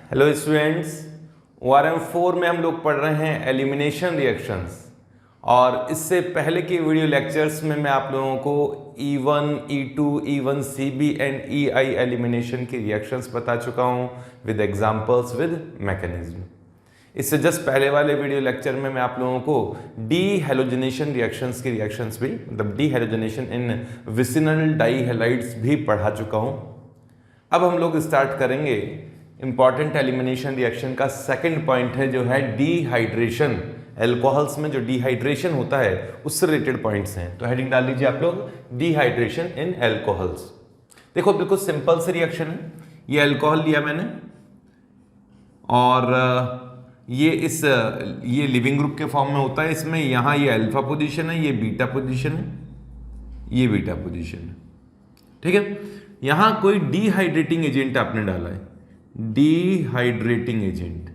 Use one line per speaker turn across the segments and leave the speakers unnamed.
Hello students, ORM 4 में हम लोग पढ़ रहे हैं एलिमिनेशन रिएक्शंस। और इससे पहले के वीडियो लेक्चर्स में मैं आप लोगों को E1, E2, E1CB and EI elimination की रिएक्शंस बता चुका हूं विद एग्जांपल्स विद मैकेनिज्म। इससे जस्ट पहले वाले वीडियो लेक्चर में मैं आप लोगों को डी हेलोजनेशन रिएक्शंस की रिएक्शंस भी मतलब डी हेलोजनेशन इन विसिनल डाई हैलाइड्स भी पढ़ा चुका हूं। अब हम लोग स्टार्ट करेंगे इंपॉर्टेंट एलिमिनेशन रिएक्शन का सेकंड पॉइंट है जो है डिहाइड्रेशन। एल्कोहल्स में जो डिहाइड्रेशन होता है उससे रिलेटेड पॉइंट्स हैं, तो हेडिंग डाल लीजिए आप लोग डिहाइड्रेशन इन एल्कोहल्स। देखो बिल्कुल सिंपल सी रिएक्शन है। ये अल्कोहल लिया मैंने और ये लिविंग ग्रुप के फॉर्म में होता है। इसमें यहाँ ये अल्फा पोजीशन है, ये बीटा पोजीशन है, ये बीटा पोजीशन है। ठीक है, यहां कोई डिहाइड्रेटिंग एजेंट आपने डाला है, डिहाइड्रेटिंग एजेंट।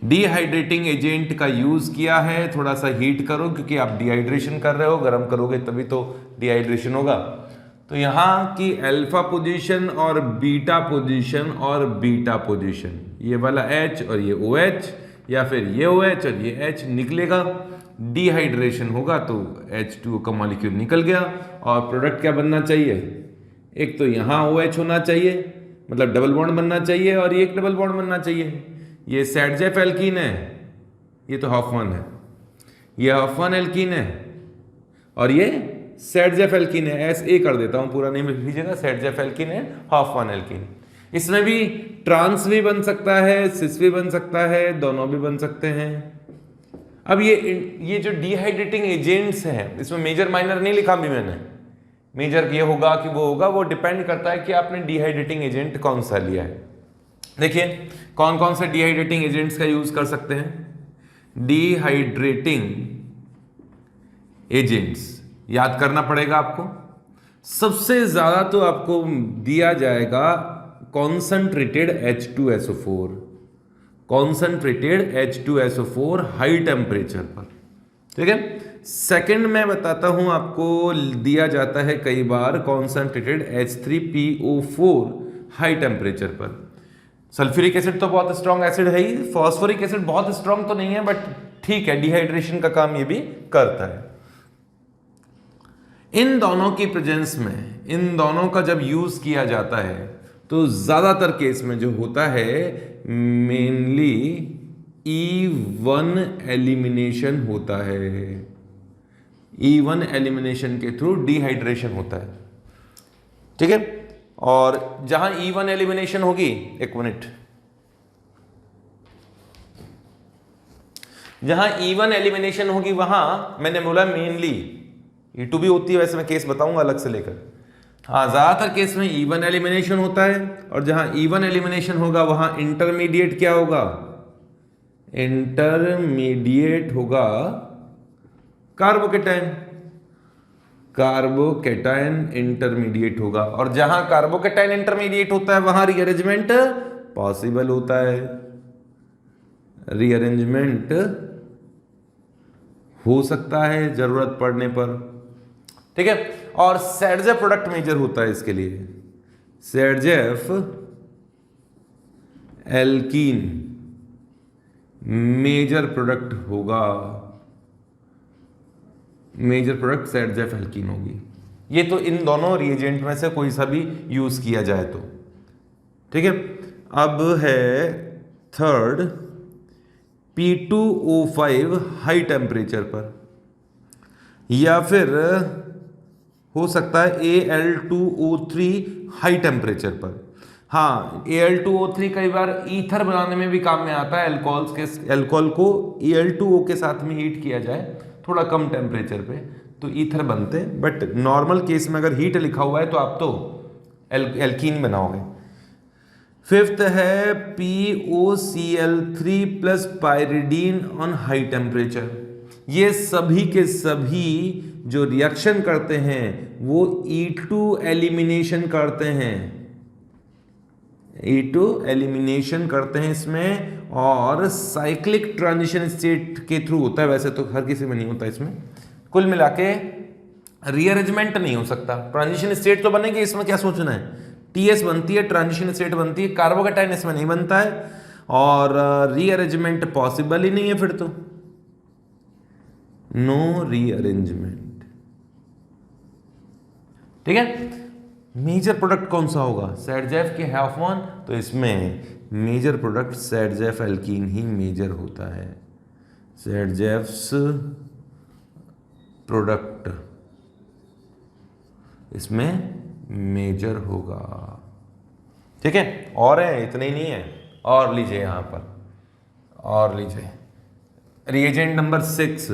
डिहाइड्रेटिंग एजेंट का यूज किया है, थोड़ा सा हीट करो क्योंकि आप डिहाइड्रेशन कर रहे हो, गर्म करोगे तभी तो डिहाइड्रेशन होगा। तो यहां की अल्फा पोजीशन और बीटा पोजीशन और बीटा पोजीशन, ये वाला H और ये OH या फिर ये OH और ये H निकलेगा, डिहाइड्रेशन होगा तो H2O का मॉलिक्यूल निकल गया और प्रोडक्ट क्या बनना चाहिए, एक तो यहाँ OH होना चाहिए मतलब डबल बॉन्ड बनना चाहिए और ये एक डबल बॉन्ड बनना चाहिए। ये सैडजेफ एल्कीन है, ये तो हॉफमैन है, ये हॉफमैन एल्कीन है और ये सैडजेफ एल्कीन है। ऐसे कर देता हूं, पूरा नेम लिख लीजिएगा, सैडजेफ एल्कीन है, हॉफमैन एल्कीन। इसमें भी ट्रांस भी बन सकता है, सिस भी बन सकता है, दोनों भी बन सकते हैं। अब ये जो डिहाइड्रेटिंग एजेंट्स हैं इसमें मेजर माइनर नहीं लिखा भी मैंने, मेजर ये होगा कि वो होगा, वो डिपेंड करता है कि आपने डिहाइड्रेटिंग एजेंट कौन सा लिया है। देखिए कौन कौन से डिहाइड्रेटिंग एजेंट्स का यूज कर सकते हैं। डिहाइड्रेटिंग एजेंट्स याद करना पड़ेगा आपको। सबसे ज्यादा तो आपको दिया जाएगा concentrated H2SO4, concentrated H2SO4 high temperature पर। ठीक है, सेकंड मैं बताता हूं आपको दिया जाता है कई बार कॉन्संट्रेटेड H3PO4 हाई टेम्परेचर पर। सल्फ्यूरिक एसिड तो बहुत स्ट्रॉन्ग एसिड है ही, फॉस्फोरिक एसिड बहुत स्ट्रॉन्ग तो नहीं है बट ठीक है, डिहाइड्रेशन का काम ये भी करता है। इन दोनों की प्रेजेंस में, इन दोनों का जब यूज किया जाता है तो ज्यादातर केस में जो होता है मेनली E1 एलिमिनेशन होता है। E1 एलिमिनेशन के थ्रू डिहाइड्रेशन होता है। ठीक है, और जहां E1 एलिमिनेशन होगी, एक मिनट, जहां E1 एलिमिनेशन होगी वहां मैंने बोला मेनली, E2 भी होती है वैसे, मैं केस बताऊंगा अलग से लेकर। हाँ, ज्यादातर केस में E1 एलिमिनेशन होता है और जहां E1 एलिमिनेशन होगा वहां इंटरमीडिएट क्या होगा, इंटरमीडिएट होगा कार्बोकेटाइन, कार्बोकेटाइन इंटरमीडिएट होगा। और जहां कार्बोकेटाइन इंटरमीडिएट होता है वहां रीअरेंजमेंट पॉसिबल होता है, रीअरेंजमेंट हो सकता है जरूरत पड़ने पर। ठीक है, और सैडजेफ प्रोडक्ट मेजर होता है इसके लिए, सैडजेफ एल्कीन मेजर प्रोडक्ट होगा, मेजर प्रोडक्ट सैडजेफ एल्कीन होगी। ये तो इन दोनों रिएजेंट में से कोई सा भी यूज किया जाए तो। ठीक है, अब है थर्ड P2O5 हाई टेम्परेचर पर, या फिर हो सकता है Al2O3 हाई टेम्परेचर पर। हाँ, Al2O3 कई बार ईथर बनाने में भी काम में आता है। अल्कोहल को Al2O के साथ में हीट किया जाए थोड़ा कम टेम्परेचर पे तो ईथर बनते हैं, बट नॉर्मल केस में अगर हीट लिखा हुआ है तो आप तो एल्कीन बनाओगे। फिफ्थ है POCl3 plus pyridine on high temperature. ये सभी के सभी जो रिएक्शन करते हैं वो E2 एलिमिनेशन करते हैं, E2 एलिमिनेशन करते हैं इसमें, और साइक्लिक ट्रांजिशन स्टेट के थ्रू होता है। वैसे तो हर किसी में नहीं होता इसमें, कुल मिला के रीअरेंजमेंट नहीं हो सकता। ट्रांजिशन स्टेट तो बनेगी, इसमें क्या सोचना है, TS बनती है, ट्रांजिशन स्टेट बनती है, कार्बोकेटाइन इसमें नहीं बनता है और रीअरेंजमेंट पॉसिबल ही नहीं है, फिर तो नो रीअरेंजमेंट। ठीक है, मेजर प्रोडक्ट कौन सा होगा? सेडजेफ के हाफमैन, तो इसमें मेजर प्रोडक्ट सेडजेफ एल्कीन ही मेजर होता है। सेडजेफ्स प्रोडक्ट इसमें मेजर होगा। ठीक है, और है, इतने ही नहीं है, और लीजिए यहां पर, और लीजिए रिएजेंट नंबर 6,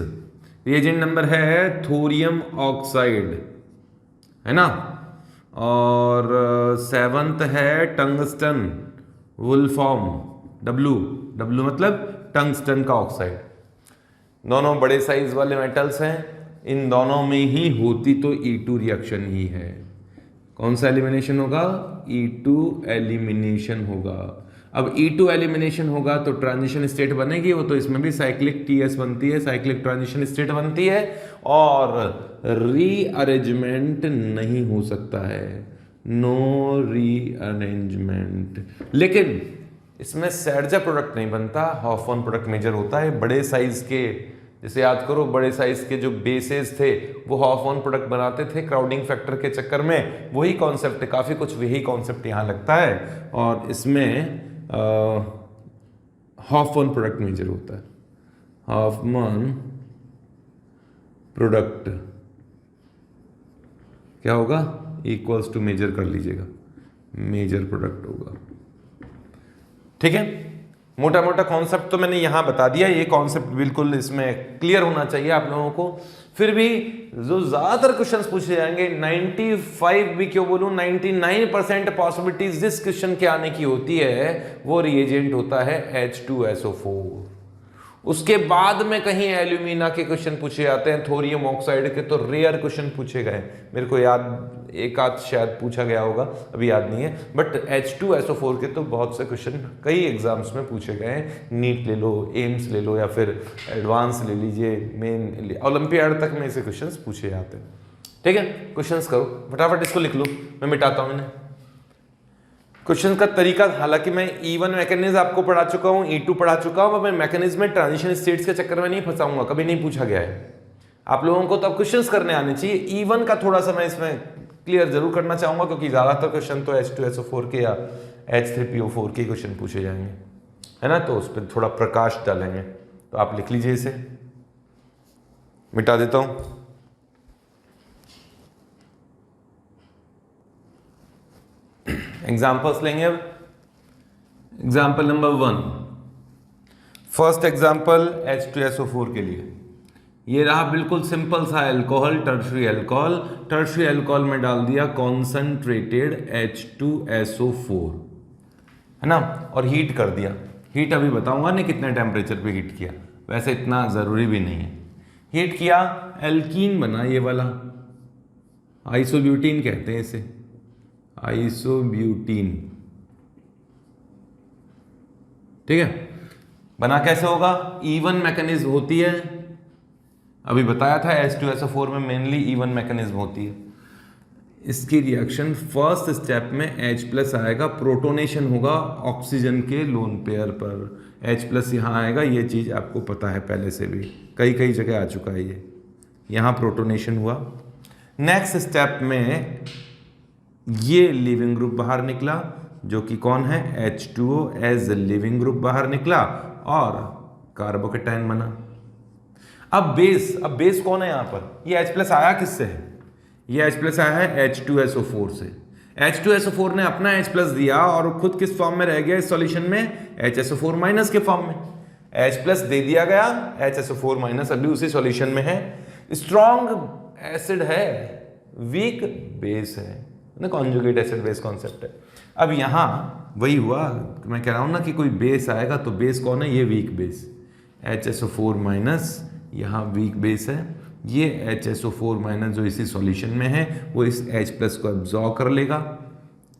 रिएजेंट नंबर है थोरियम ऑक्साइड, है ना, और 7th है टंगस्टन वुल्फॉर्म, W मतलब टंगस्टन का ऑक्साइड। दोनों बड़े साइज वाले मेटल्स हैं, इन दोनों में ही होती तो E2 रिएक्शन ही है। कौन सा एलिमिनेशन होगा? E2 एलिमिनेशन होगा। अब E2 एलिमिनेशन होगा तो ट्रांजिशन स्टेट बनेगी, वो तो इसमें भी साइक्लिक TS बनती है, साइक्लिक ट्रांजिशन स्टेट बनती है, और रीअरेंजमेंट नहीं हो सकता है, नो रीअरेंजमेंट। लेकिन इसमें सेडजेफ प्रोडक्ट नहीं बनता, हाफमैन प्रोडक्ट मेजर होता है। बड़े साइज के, जैसे याद करो, बड़े साइज के जो बेसेस थे वो हाफमैन प्रोडक्ट बनाते थे क्राउडिंग फैक्टर के चक्कर में, वही कॉन्सेप्ट है, काफी कुछ वही कॉन्सेप्ट यहाँ लगता है, और इसमें हाफमैन प्रोडक्ट मेजर होता है। हाफमैन प्रोडक्ट क्या होगा? इक्वल्स टू मेजर कर लीजिएगा, मेजर प्रोडक्ट होगा। ठीक है, मोटा मोटा कॉन्सेप्ट तो मैंने यहां बता दिया, ये कॉन्सेप्ट बिल्कुल इसमें क्लियर होना चाहिए आप लोगों को। फिर भी जो ज्यादातर क्वेश्चंस पूछे जाएंगे, 95 भी क्यों बोलूं, 99% पॉसिबिलिटीज जिस क्वेश्चन के आने की होती है वो रिएजेंट होता है H2SO4। उसके बाद में कहीं एल्यूमिना के क्वेश्चन पूछे जाते हैं, थोरियम ऑक्साइड के तो रेयर क्वेश्चन पूछे गए, मेरे को याद एक आध शायद पूछा गया होगा, अभी याद नहीं है, बट H2SO4 के तो बहुत से क्वेश्चन कई एग्जाम्स में पूछे गए हैं। नीट ले लो, एम्स ले लो, या फिर एडवांस ले लीजिए, मेन ओलंपियाड तक में ऐसे क्वेश्चन पूछे जाते हैं। ठीक है, क्वेश्चन करो फटाफट, इसको लिख लो, मैं मिटाता हूँ इन्हें। क्वेश्चन का तरीका, हालांकि मैं E1 मैकेनिज्म आपको पढ़ा चुका हूं, E2 पढ़ा चुका हूं, मैं मैकेनिज्म में ट्रांजिशन स्टेट्स के चक्कर में नहीं फंसाऊंगा, कभी नहीं पूछा गया है। आप लोगों को तो अब क्वेश्चंस करने आने चाहिए। E1 का थोड़ा सा मैं इसमें क्लियर जरूर करना चाहूंगा, क्योंकि ज्यादातर क्वेश्चन तो H2SO4 के या H3PO4 के क्वेश्चन पूछे जाएंगे, है ना, तो उस पर थोड़ा प्रकाश डालेंगे। तो आप लिख लीजिए, इसे मिटा देता हूं। एग्जाम्पल्स लेंगे अब। Example number 1, first example H2SO4 के लिए ये रहा, बिल्कुल सिंपल सा alcohol, tertiary alcohol, tertiary alcohol में डाल दिया कॉन्सेंट्रेटेड H2SO4, है ना, और हीट कर दिया। हीट अभी बताऊंगा नहीं कितने टेम्परेचर पे हीट किया, वैसे इतना जरूरी भी नहीं है। हीट किया, एल्कीन बना ये वाला, आइसोब्यूटीन कहते हैं इसे, आइसोब्यूटीन। ठीक है, बना कैसे होगा? E1 मैकेनिज्म होती है, अभी बताया था H2SO4 में मेनली E1 मैकेनिज्म होती है। इसकी रिएक्शन फर्स्ट स्टेप में H+ आएगा, प्रोटोनेशन होगा ऑक्सीजन के लोन पेयर पर, H+ यहाँ आएगा, ये चीज आपको पता है पहले से भी, कई कई जगह आ चुका है ये। यहाँ प्रोटोनेशन हुआ, नेक्स्ट स्टेप में ये लिविंग ग्रुप बाहर निकला, जो कि कौन है? H2O एज लिविंग ग्रुप बाहर निकला और कार्बोकेटाइन बना। अब बेस कौन है यहाँ पर? ये H+ आया किससे है? ये H+ आया है H2SO4 से। H2SO4 ने अपना H+ दिया और खुद किस फॉर्म में रह गया इस सॉल्यूशन में? HSO4- के फॉर्म में। H+ दे दिया गया, HSO4- अभी उसी सॉल्यूशन में है। स्ट्रॉन्ग एसिड है, वीक बेस है ना, कॉन्जुगेट एसिड बेस कॉन्सेप्ट है। अब यहां वही हुआ, मैं कह रहा हूं ना कि कोई बेस आएगा तो बेस कौन है? ये वीक बेस HSO4-, यहाँ वीक बेस है। ये HSO4- जो इसी सॉल्यूशन में है वो इस H+ को एब्जॉर्ब कर लेगा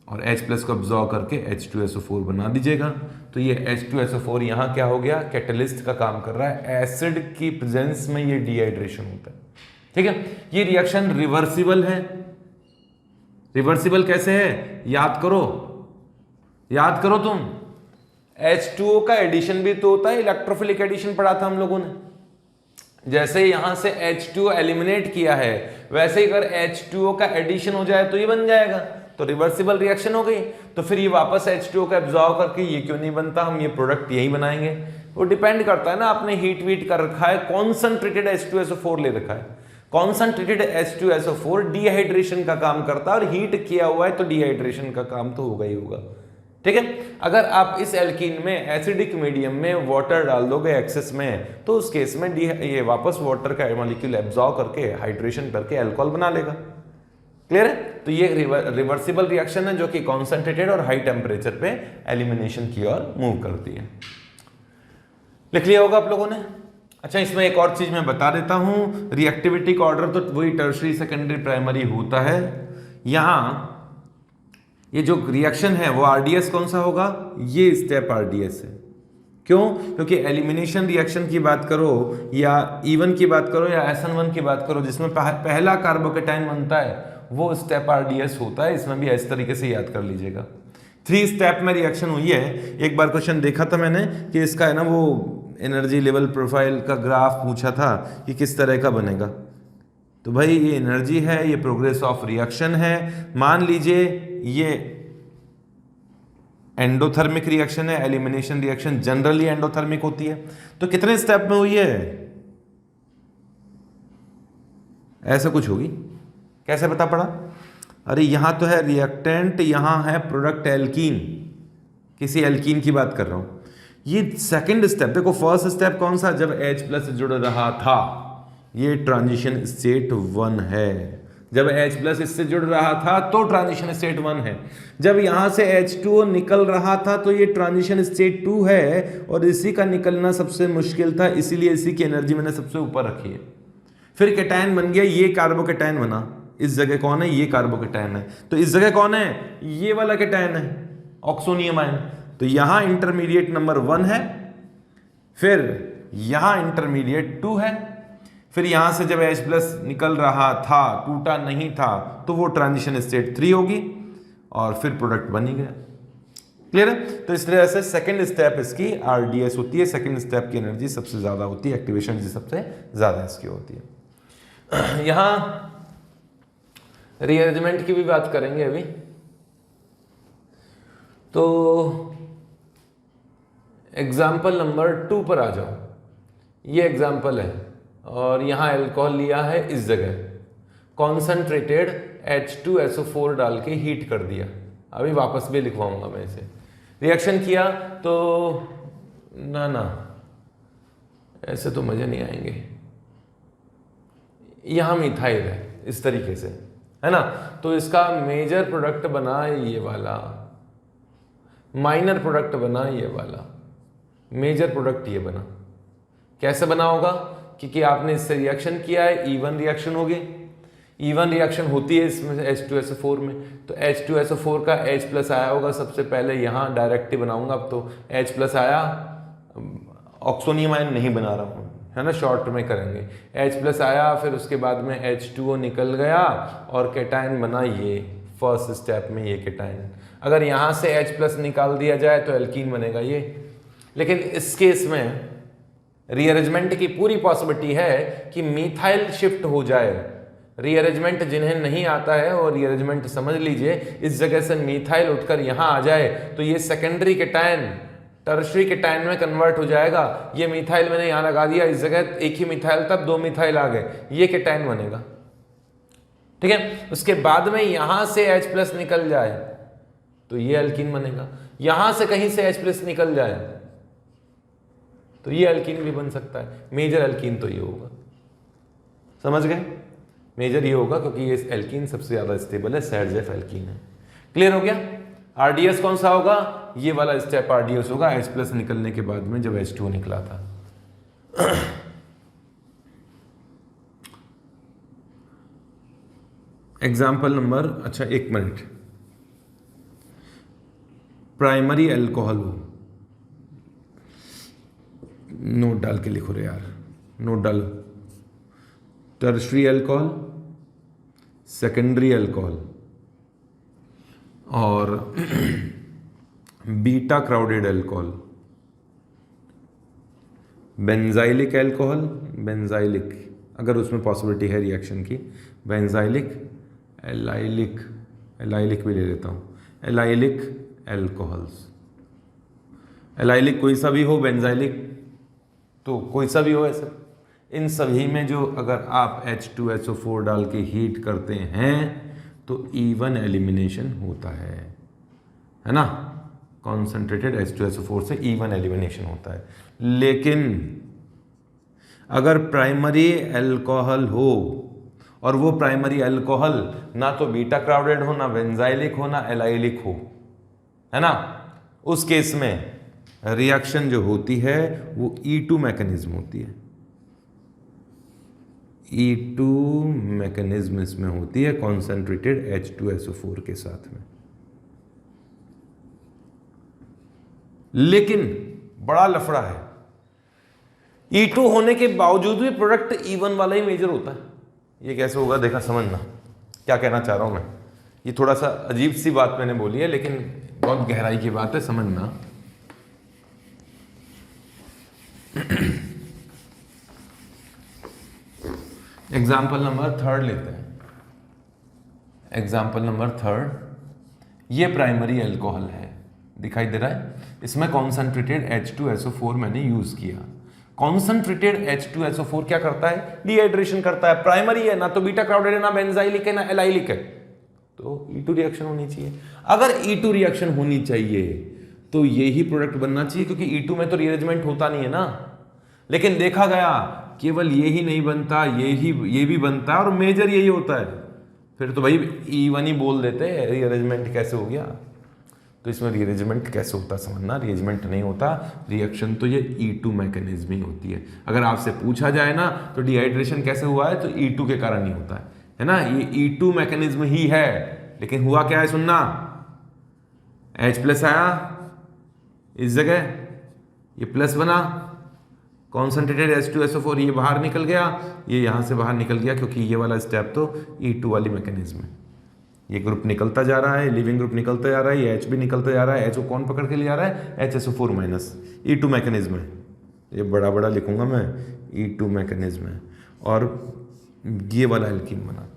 और H+ को एब्जॉर्ब करके H2SO4 बना दीजिएगा। तो ये H2SO4 यहाँ क्या हो गया? कैटलिस्ट का काम कर रहा है, एसिड की प्रेजेंस में ये डिहाइड्रेशन होता है। ठीक है, ये रिएक्शन रिवर्सिबल है, रिवर्सिबल कैसे है, याद करो तुम, H2O का एडिशन भी तो होता है, इलेक्ट्रोफिलिक एडिशन पढ़ा था हम लोगों ने। जैसे यहां से H2O एलिमिनेट किया है, वैसे ही अगर H2O का एडिशन हो जाए तो ये बन जाएगा, तो रिवर्सिबल रिएक्शन हो गई। तो फिर ये वापस H2O का एब्जॉर्ब करके ये क्यों नहीं बनता, हम ये प्रोडक्ट यही बनाएंगे। वो डिपेंड करता है ना, आपने हीट वीट कर रखा है, कॉन्सनट्रेटेड H2SO4 ले रखा है, कॉन्सनट्रेटेड H2SO4 डिहाइड्रेशन का काम करता है, और हीट किया हुआ है तो डिहाइड्रेशन का काम तो होगा ही होगा। ठीक है, अगर आप इस एल्कीन में एसिडिक मीडियम में वाटर डाल दोगे एक्सेस में, तो उस केस में ये वापस वाटर का मॉलिक्यूल एब्जॉर्ब करके हाइड्रेशन करके अल्कोहल बना लेगा। क्लियर है? तो ये रिवर्सिबल रिएक्शन है जो कि कॉन्सेंट्रेटेड और हाई टेम्परेचर पे एलिमिनेशन की ओर मूव करती है। लिख लिया होगा आप लोगों ने। अच्छा, इसमें एक और चीज मैं बता देता हूं, रिएक्टिविटी का ऑर्डर तो वही टर्शरी सेकेंडरी प्राइमरी होता है। यहां ये जो रिएक्शन है वो आरडीएस कौन सा होगा, ये स्टेप आरडीएस है। क्यों? क्योंकि एलिमिनेशन रिएक्शन की बात करो या E1 की बात करो या SN1 की बात करो, जिसमें पहला कार्बोकेटाइन बनता है वो स्टेप आरडीएस होता है। इसमें भी इस तरीके से याद कर लीजिएगा। 3 स्टेप में रिएक्शन हुई है। एक बार क्वेश्चन देखा था मैंने कि इसका है ना वो एनर्जी लेवल प्रोफाइल का ग्राफ पूछा था कि किस तरह का बनेगा। तो भाई ये एनर्जी है, ये प्रोग्रेस ऑफ रिएक्शन है। मान लीजिए ये एंडोथर्मिक रिएक्शन है, एलिमिनेशन रिएक्शन जनरली एंडोथर्मिक होती है। तो कितने स्टेप में हुई है, ऐसा कुछ होगी। कैसे पता पड़ा? अरे यहां तो है रिएक्टेंट, यहां है प्रोडक्ट एल्कीन, किसी एल्कीन की बात कर रहा हूं। ये सेकंड स्टेप देखो, फर्स्ट स्टेप कौन सा, जब H+ से जुड़ रहा था, ये ट्रांजिशन स्टेट 1 है। जब H+ इससे जुड़ रहा था तो ट्रांजिशन स्टेट 1 है। जब यहां से H2O निकल रहा था तो ये ट्रांजिशन स्टेट 2 है, और इसी का निकलना सबसे मुश्किल था, इसीलिए इसी की एनर्जी मैंने सबसे ऊपर रखी है। फिर कैटायन बन गया, ये कार्बोकेटायन बना। इस जगह कौन है, ये कार्बोकेटायन है। तो इस जगह कौन है, ये वाला कैटायन है, ऑक्सोनियम आयन। तो यहां इंटरमीडिएट नंबर 1 है, फिर यहां इंटरमीडिएट 2 है, फिर यहां से जब H+ निकल रहा था, टूटा नहीं था, तो वो ट्रांजिशन स्टेट 3 होगी, और फिर प्रोडक्ट बन ही गया। क्लियर है? तो इस तरह से सेकंड स्टेप इसकी आरडीएस होती है। सेकंड स्टेप की एनर्जी सबसे ज्यादा होती है, एक्टिवेशन एनर्जी सबसे ज्यादा इसकी होती है। यहां रीअरेंजमेंट की भी बात करेंगे अभी। तो एग्जाम्पल नंबर 2 पर आ जाओ। ये एग्जाम्पल है, और यहां अल्कोहल लिया है, इस जगह कॉन्सनट्रेटेड H2SO4 डाल के हीट कर दिया। अभी वापस भी लिखवाऊंगा मैं इसे। रिएक्शन किया तो ना ऐसे तो मजे नहीं आएंगे। यहां मिथाइल है इस तरीके से, है ना। तो इसका मेजर प्रोडक्ट बना ये वाला, माइनर प्रोडक्ट बना ये वाला, मेजर प्रोडक्ट ये बना। कैसे बना होगा? क्योंकि आपने इससे रिएक्शन किया है, E1 रिएक्शन होगी। E1 रिएक्शन होती है इसमें H2SO4 में, तो H2SO4 का H+ आया होगा सबसे पहले, यहाँ डायरेक्ट ही बनाऊंगा। अब तो H+ आया, ऑक्सोनियम आयन नहीं बना रहा हूँ, है ना, शॉर्ट में करेंगे। H+ आया, फिर उसके बाद में H2O निकल गया और कैटायन बना ये फर्स्ट स्टेप में, ये कैटायन। अगर यहाँ से H+ निकाल दिया जाए तो एल्कीन बनेगा ये। लेकिन इस केस में रीअरेंजमेंट की पूरी पॉसिबिलिटी है कि मिथाइल शिफ्ट हो जाए। रीअरेंजमेंट जिन्हें नहीं आता है और रीअरेंजमेंट समझ लीजिए, इस जगह से मिथाइल उठकर यहाँ आ जाए तो ये सेकेंडरी कैटायन टर्शरी कैटायन में कन्वर्ट हो जाएगा। ये मिथाइल मैंने यहाँ लगा दिया, इस जगह एक ही मिथाइल था, 2 मिथाइल आ गए, ये कैटायन बनेगा। ठीक है, उसके बाद में यहां से H+ निकल जाए तो ये एल्कीन बनेगा। यहां से कहीं से H+ निकल जाए तो ये एल्कीन भी बन सकता है। मेजर एल्कीन तो ये होगा, समझ गए? मेजर ये होगा क्योंकि ये एल्कीन सबसे ज्यादा स्टेबल है, सेडजेफ एल्कीन है। क्लियर हो गया? आरडीएस कौन सा होगा? ये वाला स्टेप आरडीएस होगा, H+ निकलने के बाद में जब H2 निकला था। एग्जाम्पल नंबर, अच्छा 1 मिनट, प्राइमरी अल्कोहल हो, नोट डाल के लिखो रे यार, नोट डालो। टर्शरी अल्कोहल, सेकेंडरी अल्कोहल, और beta crowded alcohol, benzylic alcohol, benzylic अगर उसमें पॉसिबिलिटी है रिएक्शन की, बेंजाइलिक, एलाइलिक, एलाइलिक भी ले लेता हूँ, एलाइलिक अल्कोहल्स, एलाइलिक कोई सा भी हो, बेंजाइलिक तो कोई सा भी हो, ऐसा इन सभी में जो अगर आप H2SO4 डाल के हीट करते हैं तो इवन एलिमिनेशन होता है ना, कॉन्सेंट्रेटेड H2SO4 से इवन एलिमिनेशन होता है। लेकिन अगर प्राइमरी अल्कोहल हो और वो प्राइमरी अल्कोहल ना तो बीटा क्राउडेड हो, ना बेंजाइलिक हो, ना एलाइलिक हो, है ना, उस केस में रिएक्शन जो होती है वो E2 मैकेनिज्म होती है, E2 मैकेनिज्म इसमें होती है कॉन्सेंट्रेटेड H2SO4 के साथ में। लेकिन बड़ा लफड़ा है, E2 होने के बावजूद भी प्रोडक्ट E1 वाला ही मेजर होता है। ये कैसे होगा देखा, समझना क्या कहना चाह रहा हूं मैं। ये थोड़ा सा अजीब सी बात मैंने बोली है लेकिन बहुत गहराई की बात है, समझना। एग्जाम्पल नंबर 3 लेते हैं। एग्जाम्पल नंबर 3, ये प्राइमरी अल्कोहल है, दिखाई दे रहा है, इसमें कॉन्सेंट्रेटेड H2SO4 मैंने यूज किया। कॉन्सेंट्रेटेड H2SO4 क्या करता है, डिहाइड्रेशन करता है, प्राइमरी है, ना तो बीटा क्राउडेड है, ना बेंजाइलिक है, ना एलाइलिक है, तो E2 रिएक्शन होनी चाहिए। अगर E2 रिएक्शन होनी चाहिए तो यही प्रोडक्ट बनना चाहिए, क्योंकि E2 में तो रीअरेंजमेंट होता नहीं है ना। लेकिन देखा गया केवल यही नहीं बनता, ये भी बनता है और मेजर यही होता है, फिर तो भाई E1 ही बोल देते हैं, रीअरेंजमेंट कैसे हो गया। तो इसमें रीअरेंजमेंट कैसे होता समझना, रीअरेंजमेंट नहीं होता, रिएक्शन तो ये E2 मैकेनिज्म ही होती है। अगर आपसे पूछा जाए ना तो डिहाइड्रेशन कैसे हुआ है, तो E2 के कारण ही होता है ना, ये E2 मैकेनिज्म ही है। लेकिन हुआ क्या है सुनना, H+ आया इस जगह, ये प्लस बना, कॉन्सेंट्रेटेड H2SO4 ये बाहर निकल गया, ये यहाँ से बाहर निकल गया, क्योंकि ये वाला स्टेप तो E2 वाली मैकेनिज्म है। ये ग्रुप निकलता जा रहा है, लिविंग ग्रुप निकलता जा रहा है, ये H भी निकलता जा रहा है, H को कौन पकड़ के ले जा रहा है, HSO4- E2 मैकेनिज्म है। ये बड़ा बड़ा लिखूंगा मैं, E2 मैकेनिज्म है, और ये वाला एल्कीन बना।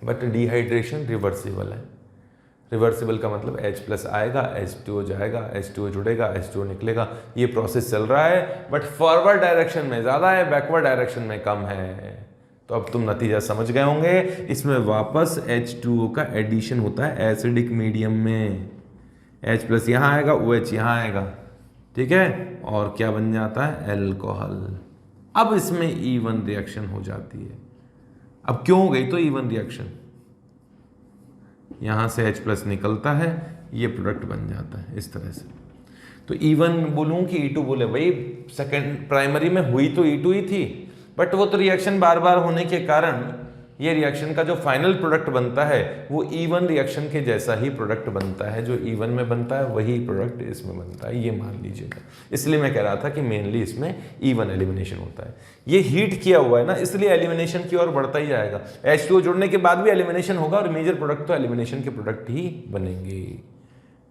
बट डिहाइड्रेशन रिवर्सिबल है। रिवर्सिबल का मतलब H+ आएगा, H2O जाएगा, H2O जुड़ेगा, H2O निकलेगा, ये प्रोसेस चल रहा है, बट फॉरवर्ड डायरेक्शन में ज़्यादा है, बैकवर्ड डायरेक्शन में कम है। तो अब तुम नतीजा समझ गए होंगे, इसमें वापस H2O का एडिशन होता है एसिडिक मीडियम में, H+ यहाँ आएगा, OH यहाँ आएगा, ठीक है, और क्या बन जाता है, अल्कोहल। अब इसमें E1 रिएक्शन हो जाती है। अब क्यों हो गई तो E1 रिएक्शन, यहाँ से H+ निकलता है, ये प्रोडक्ट बन जाता है इस तरह से। तो E1 बोलूँ कि E2 बोले, भाई सेकेंड प्राइमरी में हुई तो E2 ही थी, बट वो तो रिएक्शन बार बार होने के कारण ये रिएक्शन का जो फाइनल प्रोडक्ट बनता है वो E1 रिएक्शन के जैसा ही प्रोडक्ट बनता है, जो E1 में बनता है वही प्रोडक्ट इसमें बनता है, ये मान लीजिएगा। इसलिए मैं कह रहा था कि मेनली इसमें E1 एलिमिनेशन होता है। ये हीट किया हुआ है ना, इसलिए एलिमिनेशन की ओर बढ़ता ही जाएगा। H2O जुड़ने के बाद भी एलिमिनेशन होगा और मेजर प्रोडक्ट तो एलिमिनेशन के प्रोडक्ट ही बनेंगे।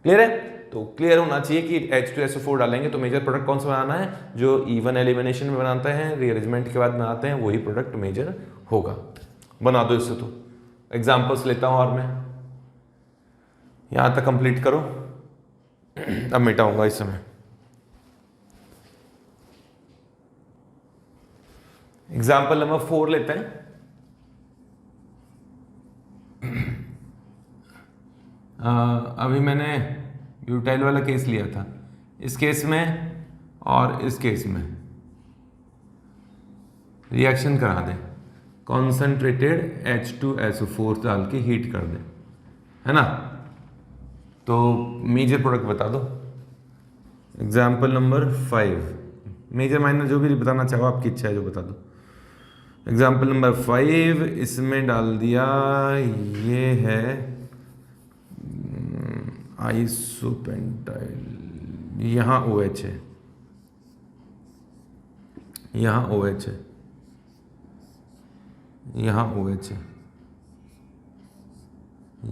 क्लियर है? तो क्लियर होना चाहिए कि H2SO4 डालेंगे तो मेजर प्रोडक्ट कौन सा बनाना है, जो E1 एलिमिनेशन में बनाते हैं, रीअरेंजमेंट के बाद बनाते हैं, वही प्रोडक्ट मेजर होगा। बना दो इससे। तो एग्जांपल्स लेता हूं और मैं यहां तक कंप्लीट करो, अब मिटाऊंगा इस समय। एग्जाम्पल नंबर 4 लेते हैं। अभी मैंने ब्यूटाइल वाला केस लिया था, इस केस में और इस केस में रिएक्शन करा दें, कॉन्सेंट्रेटेड H2SO4 डाल के हीट कर दें, है ना। तो मेजर प्रोडक्ट बता दो। एग्जाम्पल नंबर 5, मेजर माइनर जो भी बताना चाहो, आपकी इच्छा है जो बता दो। एग्जाम्पल नंबर 5, इसमें डाल दिया, ये है आइसोपेंटाइल, यहाँ OH है, यहाँ OH है, यहाँ OH है,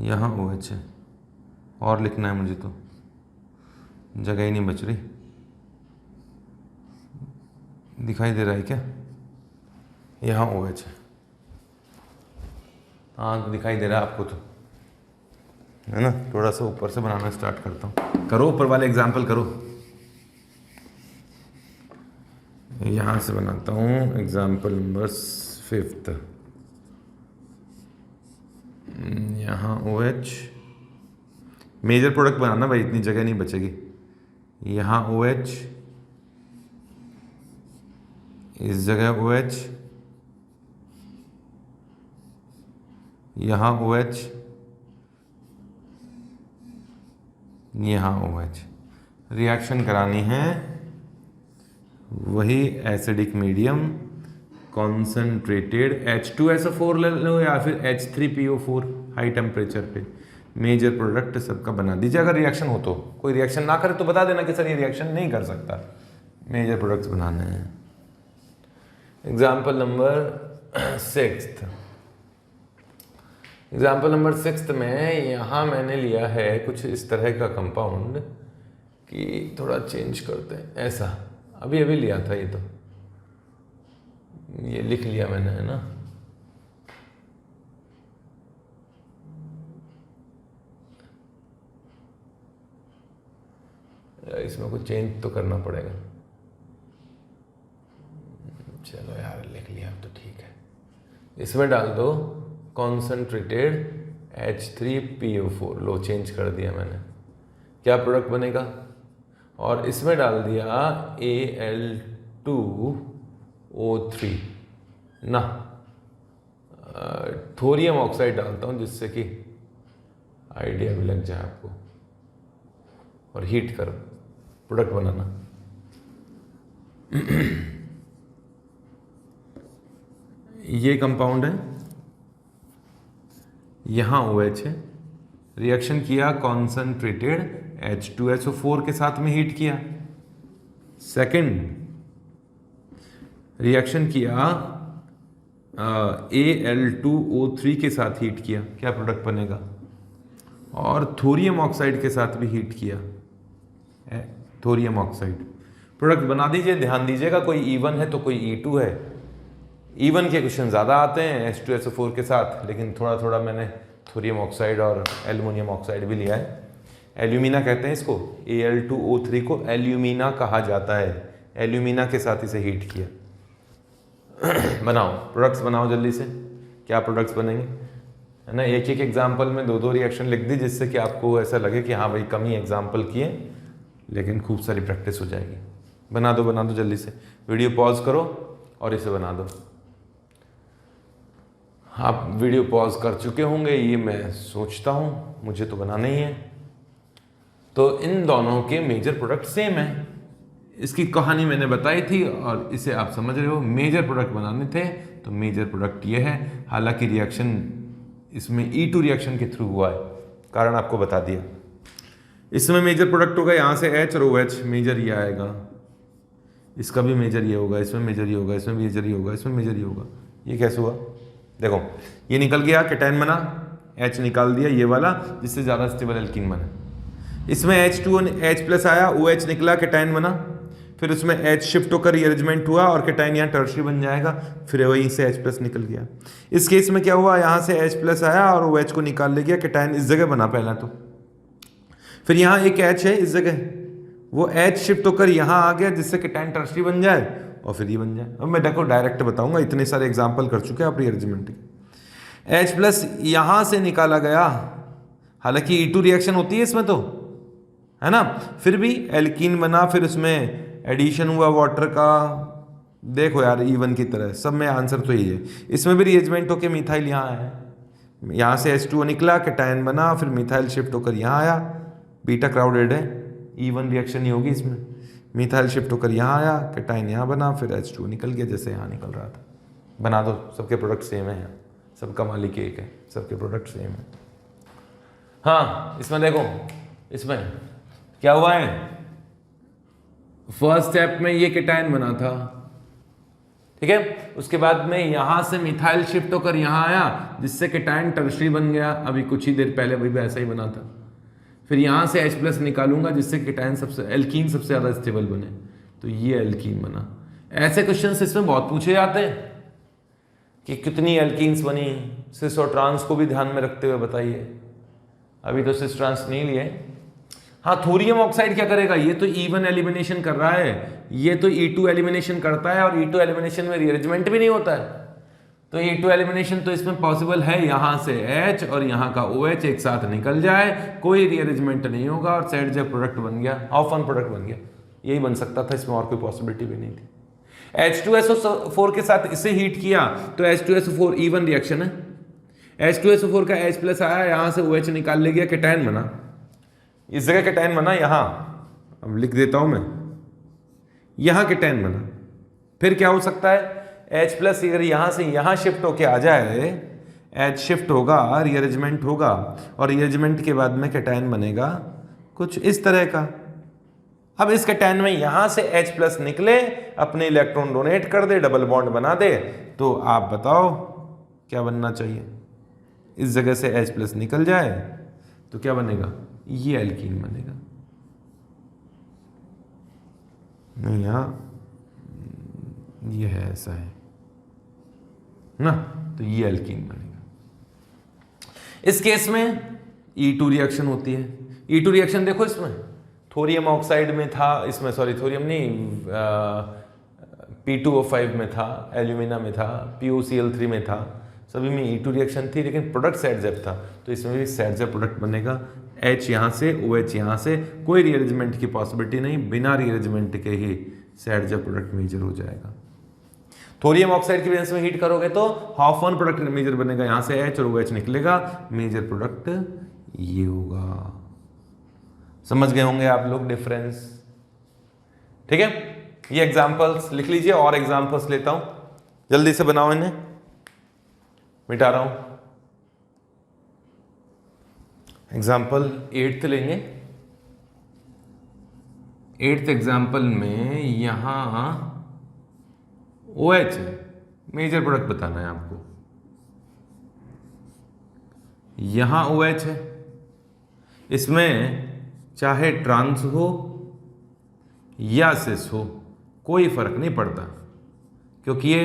यहाँ OH है, और लिखना है मुझे, तो जगह ही नहीं बच रही। दिखाई दे रहा है क्या? यहाँ OH है। हाँ तो दिखाई दे रहा है आपको तो, है ना? थोड़ा सा ऊपर से बनाना स्टार्ट करता हूँ। करो ऊपर वाले एग्जाम्पल करो। यहाँ से बनाता हूँ एग्जाम्पल नंबर 5। यहाँ OH, मेजर प्रोडक्ट बनाना भाई, इतनी जगह नहीं बचेगी। यहाँ OH, इस जगह OH, यहाँ OH, यहाँ OH। रिएक्शन करानी है वही एसिडिक मीडियम, कॉन्सेंट्रेटेड H2SO4 ले लो या फिर H3PO4 हाई टेम्परेचर पे। मेजर प्रोडक्ट सबका बना दीजिए। अगर रिएक्शन हो तो, कोई रिएक्शन ना करे तो बता देना कि सर ये रिएक्शन नहीं कर सकता। मेजर प्रोडक्ट्स बनाने हैं। Example number 6। एग्जाम्पल नंबर 6 में यहाँ मैंने लिया है कुछ इस तरह का कंपाउंड कि थोड़ा चेंज करते हैं। ऐसा अभी अभी लिया था, ये तो ये लिख लिया मैंने, है ना? इसमें कुछ चेंज तो करना पड़ेगा। चलो यार लिख लिया अब तो ठीक है। इसमें डाल दो कॉन्सेंट्रेटेड H3PO4। लो चेंज कर दिया मैंने। क्या प्रोडक्ट बनेगा? और इसमें डाल दिया Al2O3 ना, थोरियम ऑक्साइड डालता हूँ जिससे कि आइडिया भी लग जाए आपको। और हीट करो, प्रोडक्ट बनाना। ये कंपाउंड है, यहाँ OH है। रिएक्शन किया कॉन्सेंट्रेटेड H2SO4 के साथ में हीट किया। सेकंड रिएक्शन किया Al2O3 के साथ हीट किया। क्या प्रोडक्ट बनेगा? और थोरियम ऑक्साइड के साथ भी हीट किया, थोरियम ऑक्साइड। प्रोडक्ट बना दीजिए। ध्यान दीजिएगा, कोई E1 है तो कोई E2 है। E1 के क्वेश्चन ज़्यादा आते हैं H2SO4 के साथ, लेकिन थोड़ा थोड़ा मैंने थोरियम ऑक्साइड और एल्युमिनियम ऑक्साइड भी लिया है। एल्यूमिना कहते हैं इसको। Al2O3 को एल्यूमिना कहा जाता है। एल्यूमिना के साथ इसे हीट किया। बनाओ, प्रोडक्ट्स बनाओ जल्दी से। क्या प्रोडक्ट्स बनेंगे, है ना? एक एक एग्जाम्पल में दो दो रिएक्शन लिख दी, जिससे कि आपको ऐसा लगे कि हाँ भाई कम ही एग्जाम्पल किए लेकिन खूब सारी प्रैक्टिस हो जाएगी। बना दो जल्दी से। वीडियो पॉज करो और इसे बना दो। आप वीडियो पॉज कर चुके होंगे, ये मैं सोचता हूँ, मुझे तो बनाना ही है। तो इन दोनों के मेजर प्रोडक्ट सेम है। इसकी कहानी मैंने बताई थी और इसे आप समझ रहे हो। मेजर प्रोडक्ट बनाने थे तो मेजर प्रोडक्ट ये है। हालांकि रिएक्शन इसमें E2 रिएक्शन के थ्रू हुआ है, कारण आपको बता दिया। इसमें मेजर प्रोडक्ट होगा यहाँ से H और OH, मेजर ये आएगा। इसका भी मेजर ये होगा, इसमें मेजर ये होगा, इसमें मेजर ये होगा, इसमें मेजर ये होगा। ये कैसे हुआ? देखो ये निकल गया, केटाइन बना, H निकाल दिया ये वाला, जिससे ज़्यादा स्टेबल एल्कीन बना। इसमें H2H+ आया, OH निकला, केटाइन बना। फिर उसमें H शिफ्ट होकर रीअरेंजमेंट हुआ और केटाइन यहाँ टर्शरी बन जाएगा। फिर वहीं से H+ निकल गया। इस केस में क्या हुआ? यहाँ से H+ आया और OH को निकाल ले गया, केटाइन इस जगह बना पहला तो। फिर यहाँ एक H है इस जगह, वो H शिफ्ट होकर यहाँ आ गया, जिससे केटाइन टर्शरी बन जाए और फिर ये बन जाए। अब मैं देखो डायरेक्ट बताऊंगा, इतने सारे एग्जाम्पल कर चुके हैं आप रीअरेंजमेंट के। H+ यहाँ से निकाला गया, हालांकि E2 रिएक्शन होती है इसमें तो, है ना? फिर भी एल्कीन बना, फिर उसमें एडिशन हुआ वाटर का। देखो यार E1 की तरह सब में आंसर तो यही है। इसमें भी रीअरेंजमेंट होकर मिथाइल यहाँ है, यहाँ से H2O निकला, केटाइन बना, फिर मिथाइल शिफ्ट होकर यहाँ आया। बीटा क्राउडेड है, E1 रिएक्शन ही होगी इसमें। मिथाइल शिफ्ट होकर यहाँ आया, केटाइन यहाँ बना, फिर H2O निकल गया जैसे यहाँ निकल रहा था। बना दो, सबके प्रोडक्ट सेम है, सबका मालिक एक है, सबके प्रोडक्ट सेम है। हाँ इसमें देखो, इसमें क्या हुआ है? फर्स्ट स्टेप में ये केटाइन बना था, ठीक है। उसके बाद में यहां से मिथाइल शिफ्ट होकर यहां आया, जिससे केटाइन टर्शरी बन गया। अभी कुछ ही देर पहले वही ऐसा ही बना था। फिर यहाँ से H प्लस निकालूंगा जिससे केटायन सबसे एल्कीन सबसे ज़्यादा स्टेबल बने, तो ये एल्कीन बना। ऐसे क्वेश्चन इसमें बहुत पूछे जाते हैं कि कितनी एल्कीन्स बनी, सिस और ट्रांस को भी ध्यान में रखते हुए बताइए। अभी तो सिस ट्रांस नहीं लिए। हाँ, थोरियम ऑक्साइड क्या करेगा, ये तो E1 एलिमिनेशन कर रहा है, ये तो E2 एलिमिनेशन करता है, और E2 एलिमिनेशन में रीअरेंजमेंट भी नहीं होता है, तो E2 एलिमिनेशन तो इसमें पॉसिबल है। यहाँ से H और यहाँ का OH एक साथ निकल जाए, कोई रीअरेंजमेंट नहीं होगा और सेट जब प्रोडक्ट बन गया, ऑफ प्रोडक्ट बन गया, यही बन सकता था, इसमें और कोई पॉसिबिलिटी भी नहीं थी। H2SO4 के साथ इसे हीट किया तो H2SO4 E1 रिएक्शन है, H2SO4 का H प्लस आया, यहाँ से OH निकाल ले गया, केटायन बना, इस जगह केटायन बना, यहाँ अब लिख देता हूं मैं, यहाँ केटायन बना। फिर क्या हो सकता है, H प्लस अगर यहाँ से यहाँ शिफ्ट होके आ जाए, H शिफ्ट होगा, रीअरेंजमेंट होगा, और रीअरेंजमेंट के बाद में केटायन बनेगा कुछ इस तरह का। अब इस केटायन में यहाँ से H प्लस निकले, अपने इलेक्ट्रॉन डोनेट कर दे, डबल बॉन्ड बना दे, तो आप बताओ क्या बनना चाहिए। इस जगह से H प्लस निकल जाए तो क्या बनेगा, ये एल्कीन बनेगा। नहीं, यहाँ ये है, ऐसा है ना, तो ये एल्कीन बनेगा। इस केस में E2 रिएक्शन होती है। E2 रिएक्शन देखो, इसमें थोरियम ऑक्साइड में था, इसमें सॉरी थोरियम नहीं, P2O5 में था, एल्यूमिना में था, POCl3 में था, सभी में E2 रिएक्शन थी, लेकिन प्रोडक्ट सेटजेप था, तो इसमें भी सेटजेप प्रोडक्ट बनेगा। H यहाँ से, OH यहाँ से, कोई रीअरेंजमेंट की पॉसिबिलिटी नहीं, बिना रीअरेंजमेंट के ही सेटजेप प्रोडक्ट मेजर हो जाएगा। थोरियम ऑक्साइड की प्रेजेंस में हीट करोगे तो हाफ प्रोडक्ट मेजर बनेगा, यहाँ से H और OH निकलेगा, मेजर प्रोडक्ट ये होगा। समझ गए होंगे आप लोग डिफरेंस, ठीक है। ये एग्जांपल्स लिख लीजिए, और एग्जांपल्स लेता हूं, जल्दी से बनाओ, इन्हें मिटा रहा हूं। एग्जाम्पल 8th लेंगे। 8th एग्जाम्पल में यहां OH मेजर प्रोडक्ट बताना है आपको, यहां OH है, इसमें चाहे ट्रांस हो या सिस हो कोई फर्क नहीं पड़ता, क्योंकि ये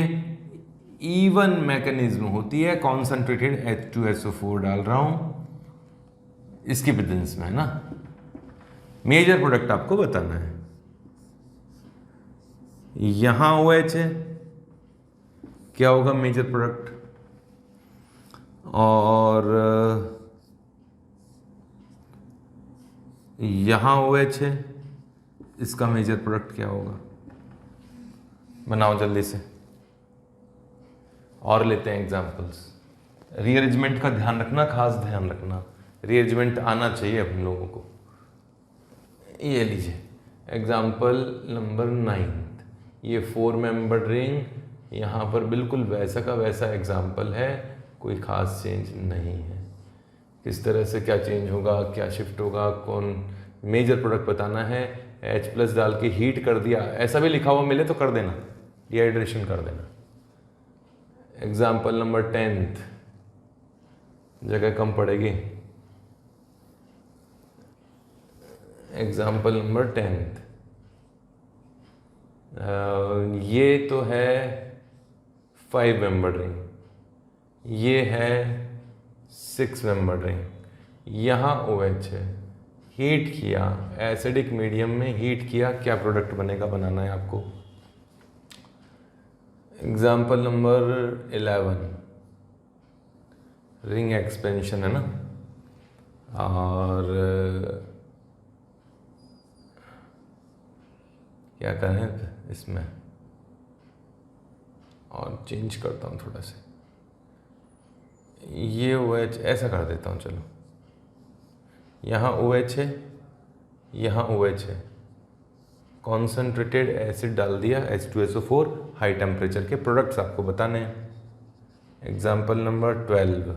E1 मैकेनिज्म होती है, कॉन्सेंट्रेटेड H2SO4 डाल रहा हूं इसकी प्रेजेंस में, है ना। मेजर प्रोडक्ट आपको बताना है, यहां OH है, क्या होगा मेजर प्रोडक्ट, और यहां OH है, इसका मेजर प्रोडक्ट क्या होगा। बनाओ जल्दी से, और लेते हैं एग्जांपल्स। रीअरेंजमेंट का ध्यान रखना, खास ध्यान रखना, रीअरेंजमेंट आना चाहिए अपन लोगों को। ये लीजिए एग्जांपल नंबर 9, ये 4 मेंबर्ड रिंग, यहाँ पर बिल्कुल वैसा का वैसा एग्जांपल है, कोई खास चेंज नहीं है। किस तरह से क्या चेंज होगा, क्या शिफ्ट होगा, कौन मेजर प्रोडक्ट बताना है, H प्लस डाल के हीट कर दिया, ऐसा भी लिखा हुआ मिले तो कर देना, डिहाइड्रेशन कर देना। एग्जाम्पल नंबर 10, जगह कम पड़ेगी। एग्जाम्पल नंबर 10, ये तो है 5 मेंबर्ड रिंग, ये है 6 मेंबर्ड रिंग, यहाँ OH है, हीट किया, एसिडिक मीडियम में हीट किया, क्या प्रोडक्ट बनेगा बनाना है आपको। एग्जाम्पल नंबर 11, रिंग एक्सपेंशन है ना, और क्या करें इसमें, और चेंज करता हूँ थोड़ा सा, ये OH ऐसा कर देता हूँ, चलो यहाँ OH है, यहाँ OH है, कॉन्सेंट्रेटेड एसिड डाल दिया H2SO4, हाई टेम्परेचर के प्रोडक्ट्स आपको बताने हैं। एग्जाम्पल नंबर 12,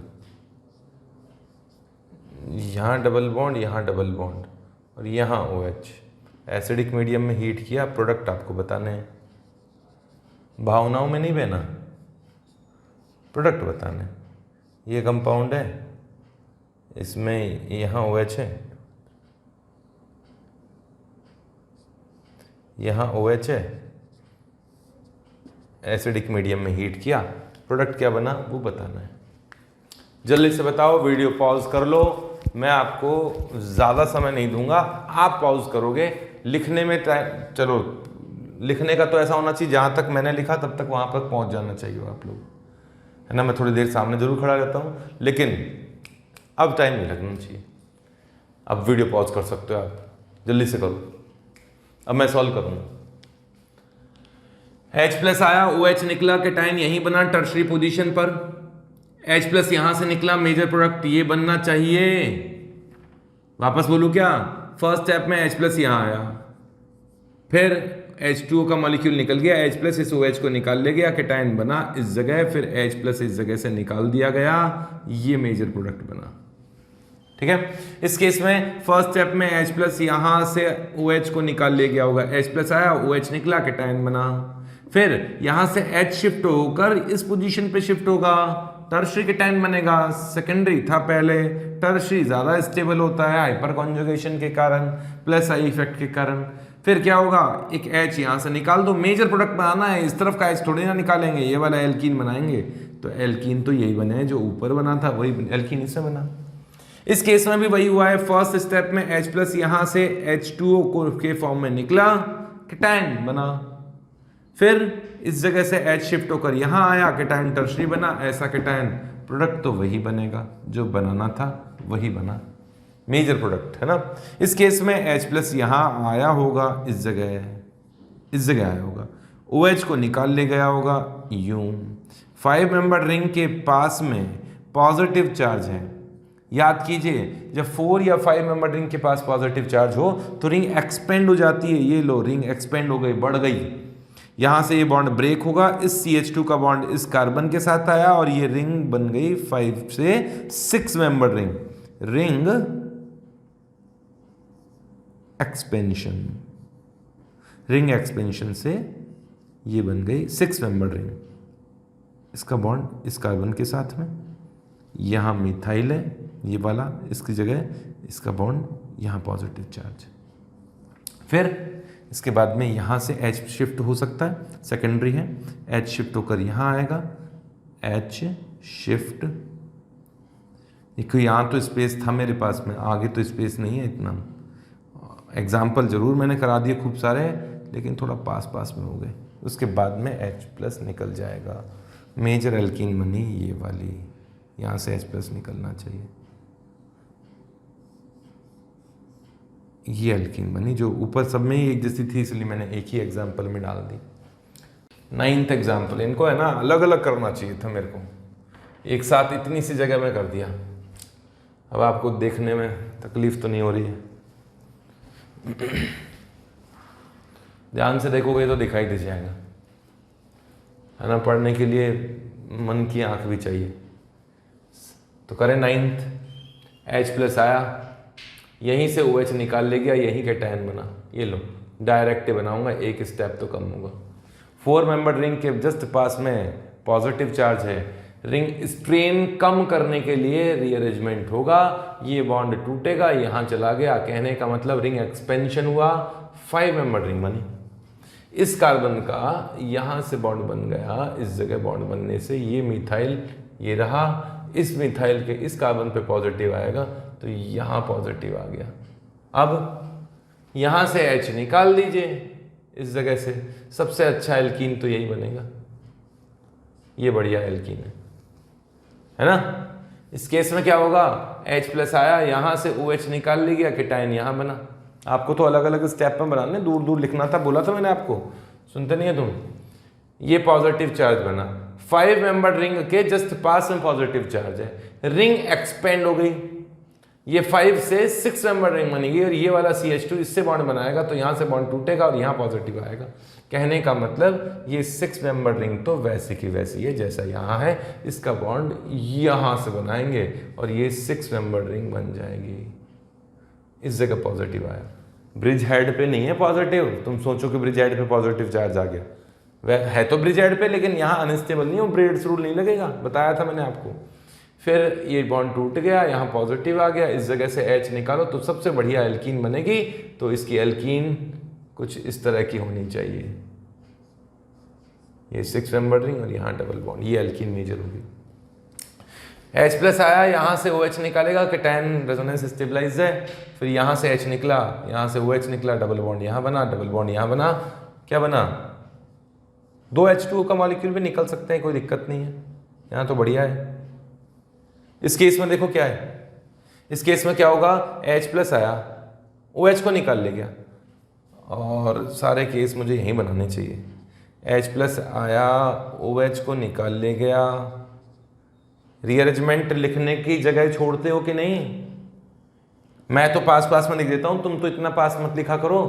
यहाँ डबल बॉन्ड, यहाँ डबल बॉन्ड, और यहाँ OH, एसिडिक मीडियम में हीट किया, प्रोडक्ट आपको बताने हैं। भावनाओं में नहीं बहना, प्रोडक्ट बताने। ये कंपाउंड है, इसमें यहाँ OH है, यहाँ OH है, एसिडिक मीडियम में हीट किया, प्रोडक्ट क्या बना वो बताना है। जल्दी से बताओ, वीडियो पॉज कर लो, मैं आपको ज़्यादा समय नहीं दूंगा, आप पॉज करोगे। लिखने में चलो लिखने का तो ऐसा होना चाहिए जहाँ तक मैंने लिखा तब तक वहाँ पर पहुँच जाना चाहिए आप लोग, है ना। मैं थोड़ी देर सामने जरूर खड़ा रहता हूँ, लेकिन अब टाइम नहीं लगना चाहिए। अब वीडियो पॉज कर सकते हो आप, जल्दी से करो। अब मैं सॉल्व करूँगा। H+ आया, OH निकला, कैटायन यहीं बना टर्शरी पोजीशन पर। H+ यहां से निकला, मेजर प्रोडक्ट ये बनना चाहिए। वापस बोलूं क्या, फर्स्ट स्टेप में H+ यहां आया, फिर H2O का मॉलिक्यूल निकल गया, H+ इस OH को निकाल ले गया, कैटायन बना इस जगह, फिर H+ इस जगह से निकाल दिया गया, ये मेजर प्रोडक्ट बना। ठीक है, इस केस में फर्स्ट स्टेप में H+ यहां से OH को निकाल ले गया होगा, H+ आया, OH निकला, कैटायन बना। फिर यहां से H शिफ्ट होकर इस पोजीशन पे शिफ्ट होगा, टर्शरी कैटायन बनेगा। सेकेंडरी था पहले, टर्शरी ज्यादा स्टेबल होता है हाइपर कॉन्जुगेशन के कारण, प्लस आई इफेक्ट के कारण। फिर क्या होगा, एक H यहां से निकाल दो, मेजर प्रोडक्ट बनाना है, इस तरफ का H थोड़ी ना निकालेंगे, ये वाला एल्कीन बनाएंगे। तो एल्कीन तो यही बने, जो ऊपर बना था वही एल्कीन इससे बना। इस केस में भी वही हुआ है, फर्स्ट स्टेप में H+ यहां से H2O को के फॉर्म में निकला, कैटायन बना। फिर इस जगह से H शिफ्ट होकर यहां आया, कैटायन टर्शरी बना, ऐसा कैटायन प्रोडक्ट तो वही बनेगा, जो बनाना था वही बना, मेजर प्रोडक्ट, है ना। इस केस में H+ यहां आया होगा, इस जगह आया होगा, OH को निकाल ले गया होगा यूं। 5 मेंबर रिंग के पास में पॉजिटिव चार्ज है, याद कीजिए जब 4 या 5 मेंबर रिंग के पास पॉजिटिव चार्ज हो तो रिंग एक्सपेंड हो जाती है। ये लो, रिंग एक्सपेंड हो गई, बढ़ गई, यहां से ये बॉन्ड ब्रेक होगा, इस CH2 का बॉन्ड इस कार्बन के साथ आया और ये रिंग बन गई 5 से 6 member ring, ring expansion, ring expansion से ये बन गई 6 मेंबर रिंग। इसका बॉन्ड इस कार्बन के साथ में, यहां मिथाइल है ये वाला, इसकी जगह इसका बॉन्ड यहां पॉजिटिव चार्ज। फिर इसके बाद में यहाँ से H शिफ्ट हो सकता है, सेकेंडरी है, H शिफ्ट होकर यहाँ आएगा, H शिफ्ट, देखो यहाँ तो स्पेस था मेरे पास में, आगे तो स्पेस नहीं है इतना। एग्जाम्पल जरूर मैंने करा दिए खूब सारे, लेकिन थोड़ा पास में हो गए। उसके बाद में H+ निकल जाएगा, मेजर एल्कीन बनी ये वाली, यहाँ से H+ निकलना चाहिए, ये एल्कीन बनी जो ऊपर सब में ही एक जैसी थी, इसलिए मैंने एक ही एग्जाम्पल में डाल दी। 9th एग्जाम्पल, इनको है ना अलग अलग करना चाहिए था मेरे को, एक साथ इतनी सी जगह में कर दिया। अब आपको देखने में तकलीफ तो नहीं हो रही है, ध्यान से देखोगे तो दिखाई दे जाएगा, है ना। पढ़ने के लिए मन की आंख भी चाहिए। तो करें 9th, H+ आया, यहीं से OH निकाल ले गया, यहीं कैटायन बना, ये लो डायरेक्ट बनाऊंगा, एक स्टेप तो कम होगा। 4 मेंबर रिंग के जस्ट पास में पॉजिटिव चार्ज है, रिंग स्ट्रेन कम करने के लिए रीअरेंजमेंट होगा, ये बॉन्ड टूटेगा, यहाँ चला गया, कहने का मतलब रिंग एक्सपेंशन हुआ, 5 मेंबर रिंग बनी। इस कार्बन का यहाँ से बॉन्ड बन गया, इस जगह बॉन्ड बनने से ये मिथाइल ये रहा, इस मिथाइल के इस कार्बन पे पॉजिटिव आएगा तो यहाँ पॉजिटिव आ गया। अब यहाँ से H निकाल दीजिए इस जगह से, सबसे अच्छा एल्कीन तो यही बनेगा, ये बढ़िया एल्कीन है ना। इस केस में क्या होगा, H+ आया, यहाँ से OH निकाल ली गया, कैटायन यहाँ बना। आपको तो अलग अलग स्टेप में बनाने, दूर दूर लिखना था, बोला था मैंने आपको, सुनते नहीं है तुम। ये पॉजिटिव चार्ज बना, 5 मेंबर रिंग के जस्ट पास में पॉजिटिव चार्ज है, रिंग एक्सपेंड हो गई, ये 5 से 6 मेंबर रिंग बनेगी और ये वाला CH2 इससे बॉन्ड बनाएगा तो यहाँ से बॉन्ड टूटेगा और यहाँ पॉजिटिव आएगा। कहने का मतलब ये 6 मेंबर रिंग तो वैसे की वैसी है जैसा यहाँ है, इसका बॉन्ड यहाँ से बनाएंगे और ये 6 मेंबर रिंग बन जाएगी। इस जगह पॉजिटिव आया, ब्रिज हेड पे नहीं है पॉजिटिव, तुम सोचो कि ब्रिज हेड पे पॉजिटिव चार्ज आ गया, वह है तो ब्रिज हेड पे, लेकिन यहाँ अनस्टेबल नहीं हो, ब्रेड्स रूल नहीं लगेगा, बताया था मैंने आपको। फिर ये बॉन्ड टूट गया, यहाँ पॉजिटिव आ गया, इस जगह से H निकालो तो सबसे बढ़िया एल्कीन बनेगी। तो इसकी एल्कीन कुछ इस तरह की होनी चाहिए। ये 6 मेंबर रिंग और यहाँ डबल बॉन्ड, ये एल्कीन मेजर होगी। H+ आया, यहाँ से OH निकालेगा, केटायन रेजोनेंस स्टेबलाइज है, फिर यहाँ से H निकला, यहाँ से OH निकला, डबल बॉन्ड यहाँ बना, डबल बॉन्ड यहाँ बना, क्या बना, 2 H2O का मॉलिक्यूल भी निकल सकते हैं, कोई दिक्कत नहीं है, यहाँ तो बढ़िया है। इस केस में देखो क्या है, इस केस में क्या होगा, H+ आया, OH को निकाल ले गया, और सारे केस मुझे यहीं बनाने चाहिए। H+ आया, OH को निकाल ले गया। रीअरेंजमेंट लिखने की जगह छोड़ते हो कि नहीं? मैं तो पास पास में लिख देता हूं, तुम तो इतना पास मत लिखा करो,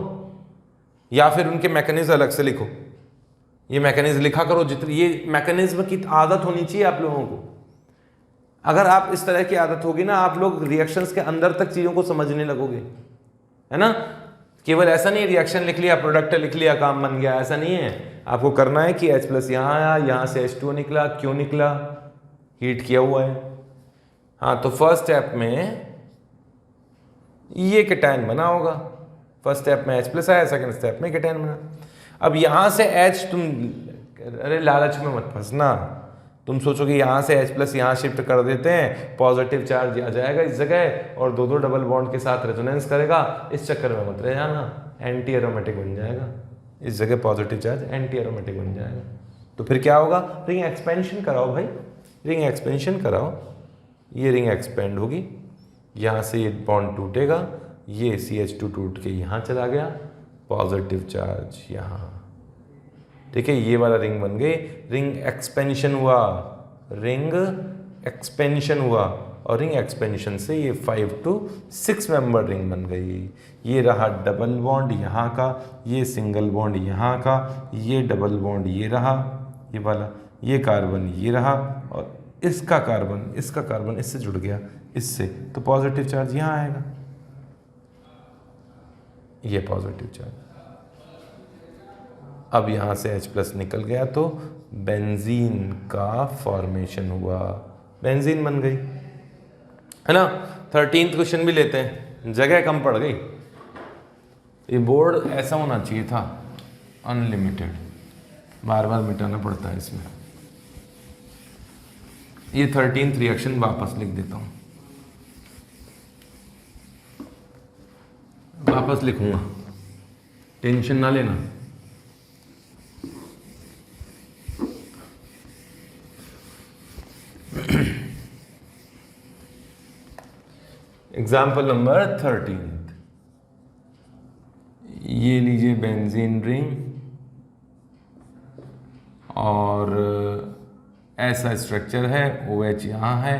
या फिर उनके मैकेनिज्म अलग से लिखो। ये मैकेनिज्म लिखा करो, जितनी ये मैकेनिज्म की आदत होनी चाहिए आप लोगों को। अगर आप इस तरह की आदत होगी ना, आप लोग रिएक्शंस के अंदर तक चीजों को समझने लगोगे, है ना। केवल ऐसा नहीं रिएक्शन लिख लिया, प्रोडक्ट लिख लिया, काम बन गया, ऐसा नहीं है। आपको करना है कि H+ यहाँ आया, यहाँ से H2O निकला, क्यों निकला, हीट किया हुआ है। हाँ, तो फर्स्ट स्टेप में ये केटायन बना होगा, फर्स्ट स्टेप में H+ आया, सेकंड स्टेप में केटायन बना। अब यहाँ से H, तुम अरे लालच में मत फंसना, तुम सोचोगे यहाँ से H+ यहाँ शिफ्ट कर देते हैं, पॉजिटिव चार्ज आ जाएगा इस जगह और दो डबल बॉन्ड के साथ रेजोनेंस करेगा, इस चक्कर में मत रह जाना, एंटी एरोमेटिक बन जाएगा, इस जगह पॉजिटिव चार्ज एंटी एरोमेटिक बन जाएगा। तो फिर क्या होगा, रिंग एक्सपेंशन कराओ भाई, रिंग एक्सपेंशन कराओ, ये रिंग एक्सपेंड होगी, यहाँ से ये बॉन्ड टूटेगा, ये CH2 टूट के यहाँ चला गया, पॉजिटिव चार्ज यहाँ, ठीक है, ये वाला रिंग बन गई, रिंग एक्सपेंशन हुआ, रिंग एक्सपेंशन हुआ, और रिंग एक्सपेंशन से ये 5 to 6 मेंबर रिंग बन गई। ये रहा डबल बॉन्ड यहाँ का, ये सिंगल बॉन्ड यहाँ का, ये डबल बॉन्ड ये रहा, ये वाला, ये कार्बन ये रहा, और इसका कार्बन इससे जुड़ गया, इससे, तो पॉजिटिव चार्ज यहाँ आएगा, ये पॉजिटिव चार्ज। अब यहाँ से H+ निकल गया तो बेंजीन का फॉर्मेशन हुआ, बेंजीन बन गई, है ना। 13th क्वेश्चन भी लेते हैं, जगह कम पड़ गई, ये बोर्ड ऐसा होना चाहिए था, अनलिमिटेड, बार बार मिटाना पड़ता है इसमें। ये 13th रिएक्शन वापस लिख देता हूँ, वापस लिखूंगा, टेंशन ना लेना। एग्जाम्पल नंबर 13, ये लीजिए बेंजीन रिंग, और ऐसा स्ट्रक्चर है, OH यहाँ है,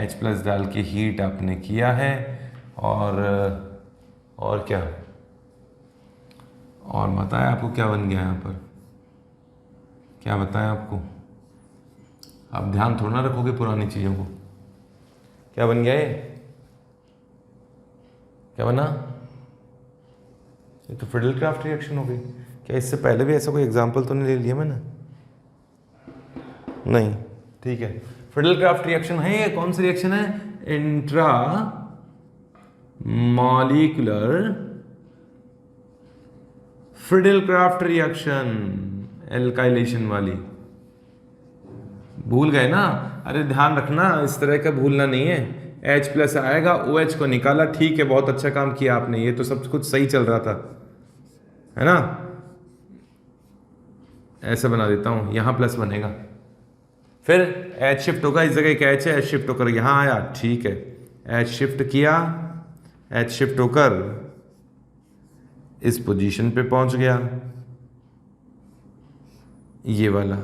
H+ डाल के हीट आपने किया है, और क्या, और बताया आपको क्या बन गया यहाँ पर, क्या बताया आपको, आप ध्यान थोड़ा ना रखोगे पुरानी चीज़ों को, क्या बन गया ये, क्या बना, ये तो फिडलक्राफ्ट रिएक्शन हो गई। क्या इससे पहले भी ऐसा कोई एग्जाम्पल तो नहीं ले लिया मैंने, नहीं, ठीक है। फिडलक्राफ्ट रिएक्शन है ये, कौन सी रिएक्शन है, इंट्रा मॉलिक्यूलर फिडलक्राफ्ट रिएक्शन, एल्काइलेशन वाली, भूल गए ना, अरे ध्यान रखना, इस तरह का भूलना नहीं है। H+ आएगा, OH को निकाला, ठीक है, बहुत अच्छा काम किया आपने, ये तो सब कुछ सही चल रहा था, है ना। ऐसे बना देता हूं, यहां प्लस बनेगा, फिर H शिफ्ट होगा, इस जगह एक H है, H शिफ्ट होकर यहां आया, ठीक है, H शिफ्ट किया, H शिफ्ट होकर इस पोजीशन पे पहुंच गया, ये वाला।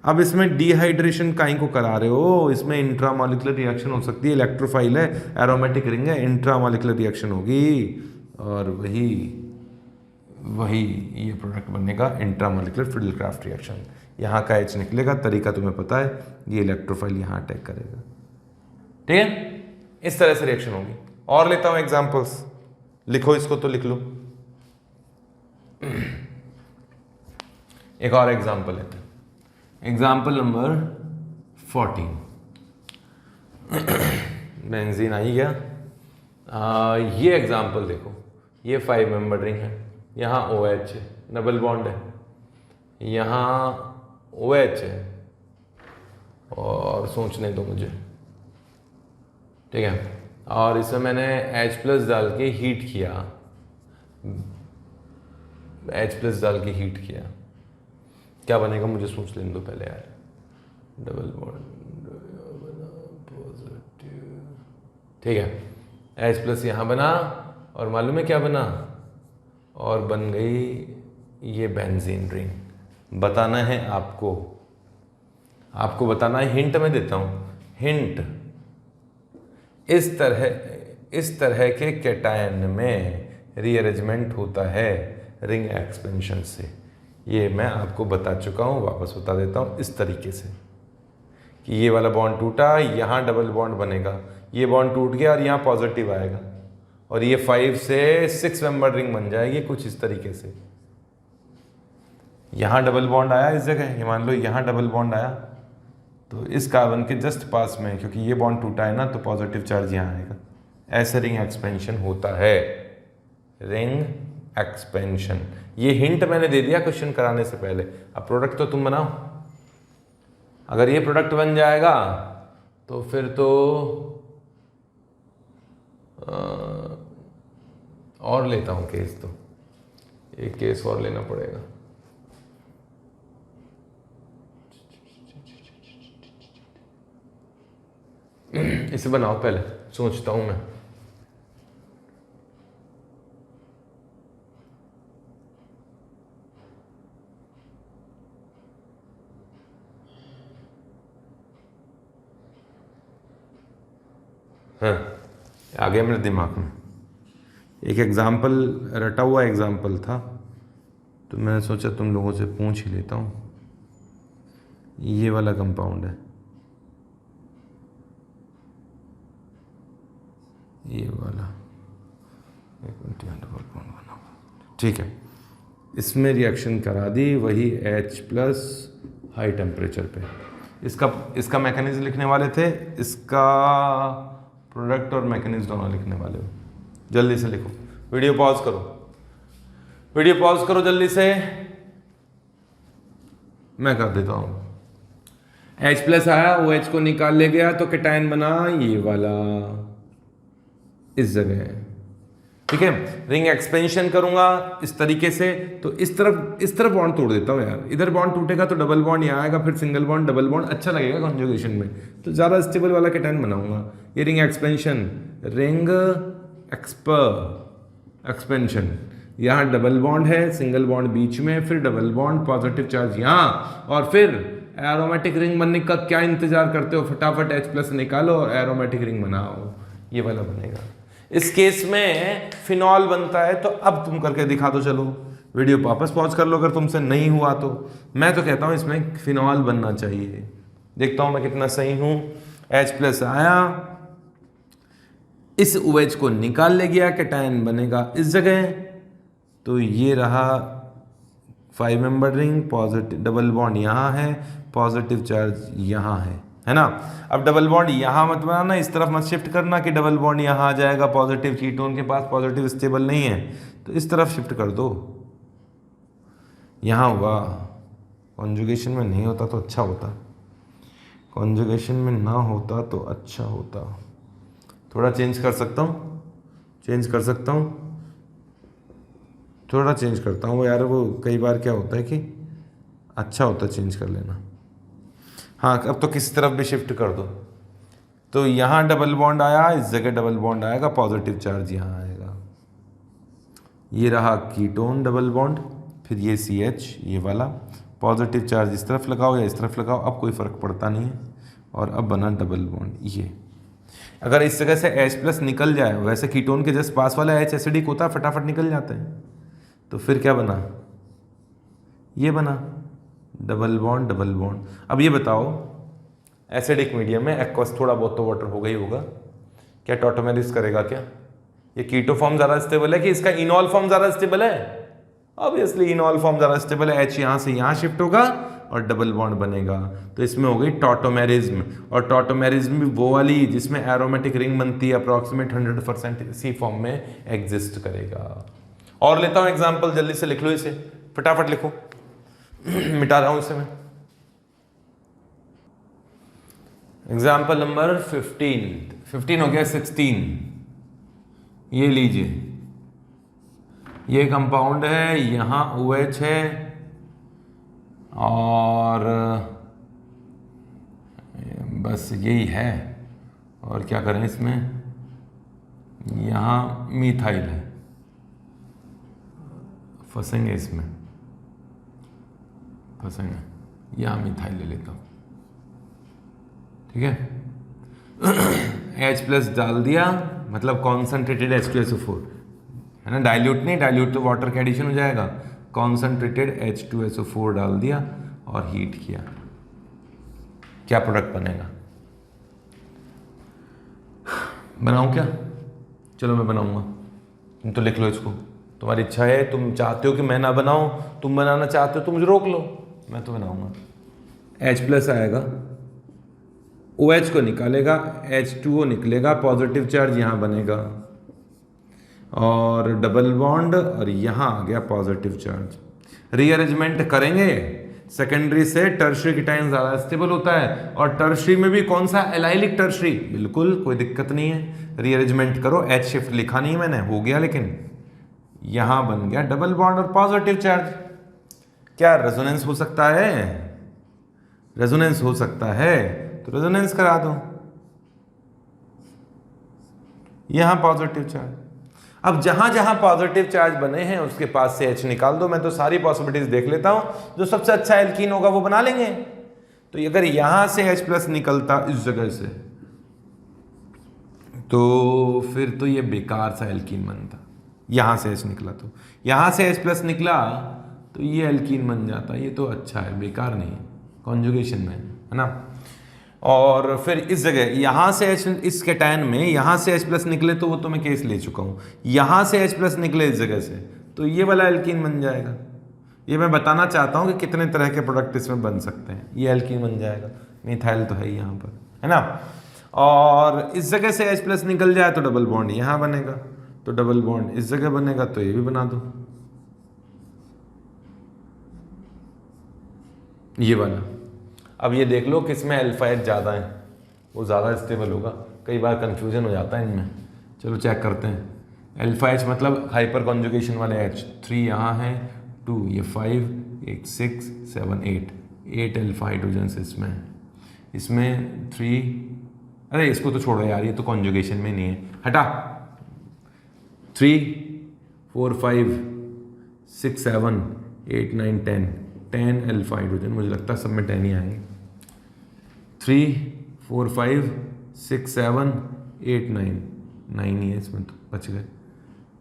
अब इसमें डिहाइड्रेशन काहे को करा रहे हो, इसमें इंट्रामॉलिक्यूलर रिएक्शन हो सकती है, इलेक्ट्रोफाइल है, एरोमेटिक रिंग है, इंट्रामॉलिक्यूलर रिएक्शन होगी, और वही ये प्रोडक्ट बनेगा, इंट्रामॉलिक्यूलर फिडलक्राफ्ट रिएक्शन। यहाँ का H निकलेगा, तरीका तुम्हें पता है, ये इलेक्ट्रोफाइल यहाँ अटैक करेगा, ठीक है, इस तरह से रिएक्शन होगी। और लेता हूं एग्जांपल्स, लिखो इसको तो लिख लो, एक और एग्जांपल लेते हैं, एग्जाम्पल नंबर 14, बेंजीन आई गया, ये एग्जाम्पल देखो, ये 5 मेंबर रिंग है, यहाँ OH है, डबल बॉन्ड है, यहाँ OH है, और सोचने दो मुझे, ठीक है। और इसमें मैंने H+ डाल के हीट किया, H+ डाल के हीट किया, क्या बनेगा मुझे सोच लेने दो पहले यार। डबल बॉन्ड पॉजिटिव, ठीक है। H+ यहाँ बना, और मालूम है क्या बना, और बन गई ये बेंजीन रिंग। बताना है आपको, आपको बताना है, हिंट मैं देता हूँ, हिंट। इस तरह के कैटायन में रीअरेंजमेंट होता है रिंग एक्सपेंशन से। ये मैं आपको बता चुका हूँ, वापस बता देता हूँ इस तरीके से कि ये वाला बॉन्ड टूटा, यहाँ डबल बॉन्ड बनेगा, ये बॉन्ड टूट गया और यहाँ पॉजिटिव आएगा, और ये 5 से 6 मेंबर रिंग बन जाएगी कुछ इस तरीके से। यहाँ डबल बॉन्ड आया इस जगह, ये मान लो यहाँ डबल बॉन्ड आया, तो इस कार्बन के जस्ट पास में, क्योंकि ये बॉन्ड टूटा है ना, तो पॉजिटिव चार्ज यहाँ आएगा। ऐसे रिंग एक्सपेंशन होता है, रिंग एक्सपेंशन। ये हिंट मैंने दे दिया क्वेश्चन कराने से पहले। अब प्रोडक्ट तो तुम बनाओ, अगर ये प्रोडक्ट बन जाएगा तो फिर तो और लेता हूँ केस, तो एक केस और लेना पड़ेगा। इसे बनाओ पहले, सोचता हूं मैं। हाँ, आ गया मेरे दिमाग में एक एग्जाम्पल, रटा हुआ एग्जाम्पल था, तो मैंने सोचा तुम लोगों से पूछ ही लेता हूँ। ये वाला कंपाउंड है, ये वाला, एक मिनट, यहाँ डबल बॉन्ड बना हुआ, ठीक है। इसमें रिएक्शन करा दी, वही H+ हाई टेम्परेचर पे। इसका मैकेनिज्म लिखने वाले थे, इसका प्रोडक्ट और मैकेनिज्म दोनों लिखने वाले हो। जल्दी से लिखो, वीडियो पॉज करो, वीडियो पॉज करो जल्दी से, मैं कर देता हूँ। H+ आया, OH को निकाल ले गया, तो कैटायन बना ये वाला इस जगह, ठीक है। रिंग एक्सपेंशन करूंगा इस तरीके से, तो इस तरफ बॉन्ड तोड़ देता हूँ यार। इधर बॉन्ड टूटेगा तो डबल बॉन्ड यहाँ आएगा, फिर सिंगल बॉन्ड डबल बॉन्ड, अच्छा लगेगा कॉन्जुगेशन में, तो ज़्यादा स्टेबल वाला कैटायन बनाऊंगा। ये रिंग एक्सपेंशन, रिंग एक्सपेंशन, यहाँ डबल बॉन्ड है, सिंगल बॉन्ड बीच में, फिर डबल बॉन्ड, पॉजिटिव चार्ज यहाँ, और फिर एरोमेटिक रिंग बनने का क्या इंतजार करते हो, फटाफट H+ निकालो और एरोमेटिक रिंग बनाओ, ये वाला बनेगा। इस केस में फिनॉल बनता है, तो अब तुम करके दिखा दो। चलो वीडियो वापस पॉज कर लो अगर तुमसे नहीं हुआ तो। मैं तो कहता हूं इसमें फिनॉल बनना चाहिए, देखता हूं मैं कितना सही हूं। H+ आया, इस OH को निकाल ले गया, कैटायन बनेगा इस जगह, तो ये रहा 5 member ring, positive double bond यहाँ है, पॉजिटिव चार्ज यहाँ है ना। अब डबल बॉन्ड यहाँ मत बनाना, इस तरफ मत शिफ्ट करना कि डबल बॉन्ड यहाँ आ जाएगा, पॉजिटिव कीटोन के पास पॉजिटिव स्टेबल नहीं है, तो इस तरफ शिफ्ट कर दो। यहाँ हुआ, कॉन्जुगेशन में नहीं होता तो अच्छा होता, कॉन्जुगेशन में ना होता तो अच्छा होता। थोड़ा चेंज कर सकता हूँ, चेंज कर सकता हूँ, थोड़ा चेंज करता हूँ यार। वो कई बार क्या होता है कि अच्छा होता चेंज कर लेना। हाँ, अब तो किसी तरफ भी शिफ्ट कर दो, तो यहाँ डबल बॉन्ड आया, इस जगह डबल बॉन्ड आएगा, पॉजिटिव चार्ज यहाँ आएगा। ये रहा कीटोन डबल बॉन्ड, फिर ये CH, ये वाला पॉजिटिव चार्ज इस तरफ लगाओ या इस तरफ लगाओ, अब कोई फ़र्क पड़ता नहीं है। और अब बना डबल बॉन्ड। ये अगर इस जगह से H+ निकल जाए, वैसे कीटोन के जस्ट पास वाला H एसिडिक होता है, फटाफट निकल जाता है, तो फिर क्या बना, ये बना डबल बॉन्ड डबल बॉन्ड। अब ये बताओ, एसिडिक मीडियम में एक्वस थोड़ा बहुत तो वाटर होगा ही होगा, क्या टॉटोमेरिस करेगा क्या? ये कीटो फॉर्म ज़्यादा स्टेबल है कि इसका इनॉल फॉर्म ज़्यादा स्टेबल है? ऑब्वियसली इनॉल फॉर्म ज़्यादा स्टेबल है, H यहाँ से यहाँ शिफ्ट होगा और डबल बॉन्ड बनेगा, तो इसमें हो गई टॉटोमेरिज्म। और टॉटोमेरिज्म भी वो वाली जिसमें एरोमेटिक रिंग बनती है, अप्रॉक्सीमेट 100% इसी फॉर्म में एग्जिस्ट करेगा। और लेता हूं एग्जाम्पल, जल्दी से लिख लो इसे, फटाफट लिखो। मिटा रहा हूं इसे मैं। एग्जाम्पल नंबर 15 हो गया 16। ये लीजिए, ये कंपाउंड है, यहां OH है और बस यही है। और क्या करें इसमें, यहाँ मीथाइल है, फंसेंगे इसमें, फंसेंगे। यहाँ मीथाइल ले लेता हूँ, ठीक है। H+ डाल दिया, मतलब कॉन्सेंट्रेटेड H2SO4 है ना, डाइल्यूट नहीं, डाइल्यूट तो वाटर का एडिशन हो जाएगा। कॉन्सेंट्रेटेड H2SO4 डाल दिया और हीट किया, क्या प्रोडक्ट बनेगा? बनाऊं क्या? चलो मैं बनाऊंगा, तुम तो लिख लो इसको। तुम्हारी इच्छा है, तुम चाहते हो कि मैं ना बनाऊं, तुम बनाना चाहते हो तो मुझे रोक लो, मैं तो बनाऊंगा। H+ आएगा, OH को निकालेगा, H2O निकलेगा, पॉजिटिव चार्ज यहाँ बनेगा और डबल बॉन्ड, और यहाँ आ गया पॉजिटिव चार्ज। रीअरेंजमेंट करेंगे, सेकेंडरी से टर्शरी कीटाइन ज़्यादा स्टेबल होता है, और टर्शरी में भी कौन सा, एलाइलिक टर्शरी, बिल्कुल कोई दिक्कत नहीं है। रीअरेंजमेंट करो, H शिफ्ट लिखा नहीं मैंने, हो गया, लेकिन यहाँ बन गया डबल बॉन्ड और पॉजिटिव चार्ज। क्या रेजोनेंस हो सकता है? रेजोनेंस हो सकता है, तो रेजोनेंस करा दो, यहां पॉजिटिव चार्ज। अब जहां जहां पॉजिटिव चार्ज बने हैं उसके पास से H निकाल दो। मैं तो सारी पॉसिबिलिटीज देख लेता हूं, जो सबसे अच्छा एल्कीन होगा वो बना लेंगे। तो अगर यहां से H+ निकलता इस जगह से, तो फिर तो ये बेकार सा एल्कीन बनता। यहां से H निकला, तो यहां से H+ निकला तो ये एल्कीन बन जाता। ये तो अच्छा है, बेकार नहीं है, कॉन्जुगेशन में है ना। और फिर इस जगह यहाँ से H, इस कैटायन में यहाँ से H+ निकले तो वो तो मैं केस ले चुका हूँ। यहाँ से H+ निकले इस जगह से, तो ये वाला एल्कीन बन जाएगा। ये मैं बताना चाहता हूँ कि कितने तरह के प्रोडक्ट इसमें बन सकते हैं। ये एल्कीन बन जाएगा, मिथाइल तो है यहाँ पर, है ना। और इस जगह से H+ निकल जाए तो डबल बॉन्ड यहाँ बनेगा, तो डबल बॉन्ड इस जगह बनेगा, तो ये भी बना दो, ये वाला। अब ये देख लो किसमें अल्फा H ज़्यादा है, वो ज़्यादा स्टेबल होगा। कई बार कंफ्यूजन हो जाता है इनमें, चलो चेक करते हैं। अल्फा H मतलब हाइपर कॉन्जुगेशन वाले H, 3 यहाँ है, 2 ये 5, एक 6, 7, 8 अल्फा हाइड्रोजन इसमें, इसमें 3, अरे इसको तो छोड़ो यार, ये तो कॉन्जुगेशन में नहीं है, हटा। 3, 4, 5, 6, 7, 8, 9, 10 अल्फा हाइड्रोजन, मुझे लगता है सब में 10 ही आएंगे। 3, 4, 5, 6, 7, 8, 9 ही है इसमें, तो बच गए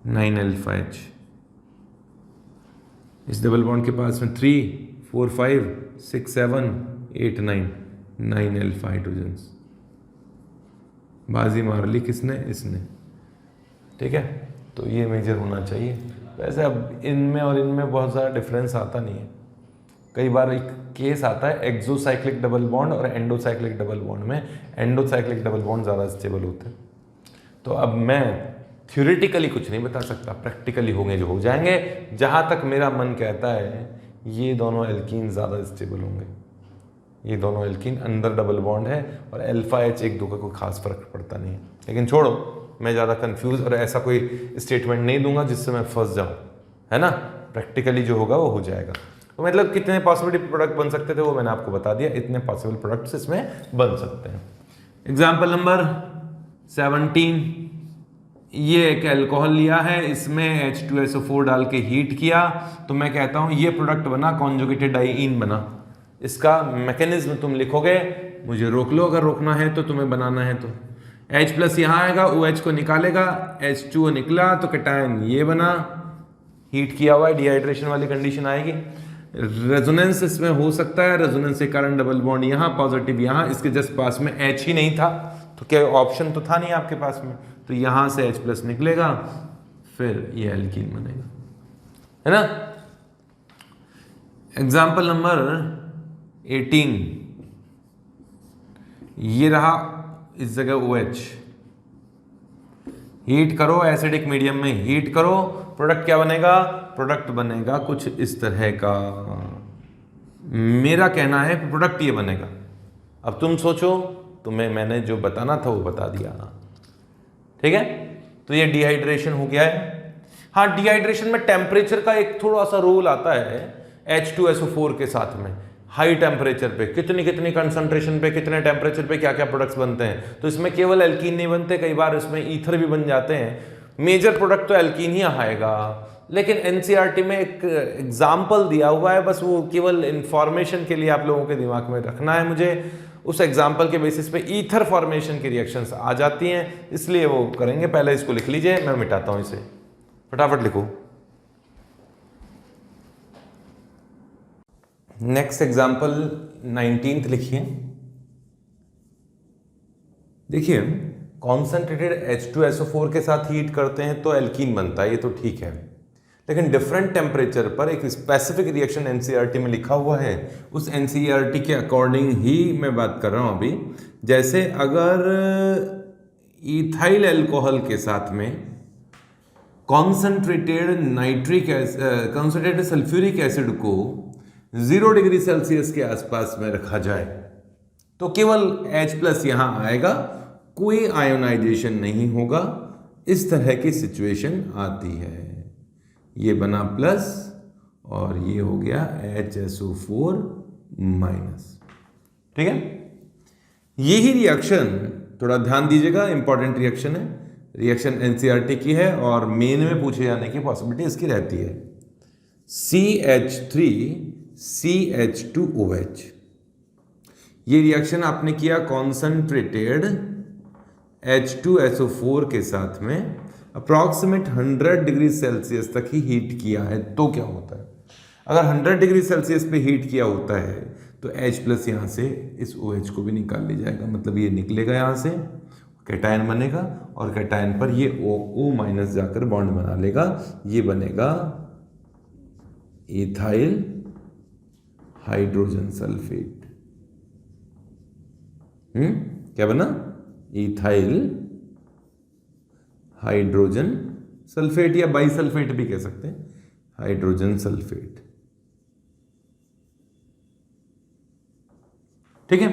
9 अल्फा H। इस डबल बॉन्ड के पास में 3, 4, 5, 6, 7, 8, 9 अल्फा हाइड्रोजन। बाजी मार ली किसने? इसने, ठीक है। तो ये मेजर होना चाहिए। वैसे अब इनमें और इनमें बहुत ज़्यादा डिफरेंस आता नहीं है। कई बार एक केस आता है एक्सोसाइक्लिक डबल बॉन्ड और एंडोसाइक्लिक डबल बॉन्ड में, एंडोसाइक्लिक डबल बॉन्ड ज़्यादा स्टेबल होते हैं। तो अब मैं थ्योरेटिकली कुछ नहीं बता सकता, प्रैक्टिकली होंगे जो हो जाएंगे। जहाँ तक मेरा मन कहता है ये दोनों एल्कीन ज़्यादा स्टेबल होंगे, ये दोनों एल्कीन, अंदर डबल बॉन्ड है और अल्फा H एक दो का कोई खास फर्क पड़ता नहीं है। लेकिन छोड़ो, मैं ज़्यादा कंफ्यूज और ऐसा कोई स्टेटमेंट नहीं दूंगा जिससे मैं फंस जाऊँ, है ना। प्रैक्टिकली जो होगा वो हो जाएगा। तो मतलब कितने पॉसिबिलिटी प्रोडक्ट बन सकते थे वो मैंने आपको बता दिया, इतने पॉसिबल प्रोडक्ट्स इसमें बन सकते हैं। एग्जाम्पल नंबर 17, ये एक अल्कोहल लिया है, इसमें H2SO4 डाल के हीट किया, तो मैं कहता हूँ ये प्रोडक्ट बना, कॉन्जुगेटेड डाइईन बना। इसका मैकेनिज्म तुम लिखोगे, मुझे रोक लो अगर रोकना है तो, तुम्हें बनाना है तो। H+ यहाँ आएगा, OH को निकालेगा, H2O निकला तो कैटायन ये बना, हीट किया हुआ है, डिहाइड्रेशन वाली कंडीशन आएगी। रेजोनेंस इसमें हो सकता है, रेजोनेंस के कारण डबल बॉन्ड यहाँ, पॉजिटिव यहाँ, इसके जस्ट पास में H ही नहीं था, तो क्या ऑप्शन तो था नहीं आपके पास में, तो यहाँ से H+ निकलेगा, फिर ये एल्कीन बनेगा, है ना। एग्जाम्पल नंबर 18, ये रहा इस जगह OH, हीट करो, एसिडिक मीडियम में हीट करो, प्रोडक्ट क्या बनेगा? प्रोडक्ट बनेगा कुछ इस तरह का। मेरा कहना है प्रोडक्ट ये बनेगा। अब तुम सोचो, तुम्हें मैंने जो बताना था वो बता दिया, ठीक है। तो ये डिहाइड्रेशन हो गया है। हाँ, डिहाइड्रेशन में टेम्परेचर का एक थोड़ा सा रोल आता है H2SO4 के साथ में। हाई टेम्परेचर पे कितनी कंसंट्रेशन पे, कितने टेम्परेचर पे क्या क्या प्रोडक्ट्स बनते हैं। तो इसमें केवल एल्कीन नहीं बनते, कई बार इसमें ईथर भी बन जाते हैं। मेजर प्रोडक्ट तो एल्कीन ही आएगा, लेकिन एनसीईआरटी में एक एग्जाम्पल दिया हुआ है, बस वो केवल इंफॉर्मेशन के लिए आप लोगों के दिमाग में रखना है मुझे। उस एग्जाम्पल के बेसिस पे ईथर फॉर्मेशन की रिएक्शंस आ जाती हैं, इसलिए वो करेंगे। पहले इसको लिख लीजिए, मैं मिटाता हूं इसे, फटाफट लिखो। नेक्स्ट एग्जाम्पल 19th लिखिए। देखिए, कॉन्सेंट्रेटेड H2SO4 के साथ हीट करते हैं तो एल्कीन बनता है, ये तो ठीक है। लेकिन डिफरेंट टेम्परेचर पर एक स्पेसिफिक रिएक्शन एनसीईआरटी में लिखा हुआ है, उस एनसीईआरटी के अकॉर्डिंग ही मैं बात कर रहा हूं अभी। जैसे अगर इथाइल अल्कोहल के साथ में कॉन्सेंट्रेटेड सल्फ्यूरिक एसिड को 0 डिग्री सेल्सियस के आसपास में रखा जाए तो केवल H+ यहां आएगा, कोई आयोनाइजेशन नहीं होगा। इस तरह की सिचुएशन आती है। ये बना प्लस और ये हो गया HSO4 माइनस, ठीक है। यही रिएक्शन, थोड़ा ध्यान दीजिएगा, इंपॉर्टेंट रिएक्शन है, रिएक्शन एनसीईआरटी की है और मेन में पूछे जाने की पॉसिबिलिटी इसकी रहती है। CH3CH2OH, ये रिएक्शन आपने किया कॉन्सेंट्रेटेड H2SO4 के साथ में, अप्रॉक्सीमेट 100 डिग्री सेल्सियस तक ही हीट किया है तो क्या होता है? अगर 100 डिग्री सेल्सियस पे हीट किया होता है तो H+ यहाँ से इस OH को भी निकाल लिया जाएगा, मतलब ये निकलेगा यहाँ से, कैटायन बनेगा और कैटायन पर ये O जाकर बॉन्ड बना लेगा, ये बनेगा इथाइल हाइड्रोजन सल्फेट। क्या बना? इथाइल हाइड्रोजन सल्फेट, या बाइसल्फेट भी कह सकते हैं, हाइड्रोजन सल्फेट, ठीक है।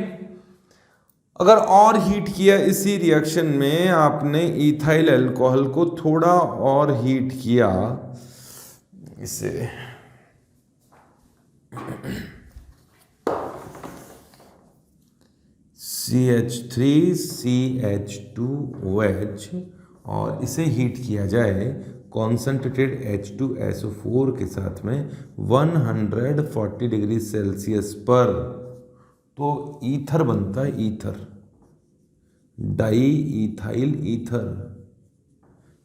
अगर और हीट किया इसी रिएक्शन में, आपने इथाइल अल्कोहल को थोड़ा और हीट किया, इसे CH3CH2OH और इसे हीट किया जाए कॉन्सेंट्रेटेड H2SO4 के साथ में 140 डिग्री सेल्सियस पर, तो ईथर बनता है, ईथर, डाई इथाइल ईथर।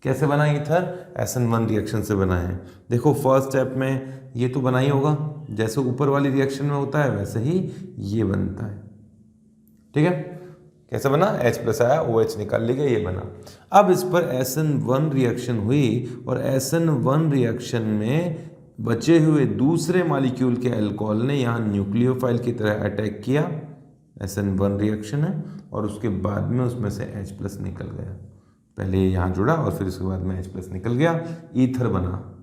कैसे बना ईथर? SN1 रिएक्शन से बना है। देखो फर्स्ट स्टेप में ये तो बना ही होगा, जैसे ऊपर वाली रिएक्शन में होता है वैसे ही ये बनता है, ठीक है। कैसे बना? H+ आया, OH निकाल लिया, ये बना। अब इस पर SN1 रिएक्शन हुई और SN1 रिएक्शन में बचे हुए दूसरे मॉलिक्यूल के अल्कोहल ने यहाँ न्यूक्लियोफाइल की तरह अटैक किया, SN1 रिएक्शन है, और उसके बाद में उसमें से H+ निकल गया। पहले यहाँ जुड़ा और फिर उसके बाद में H+ निकल गया, ईथर बना,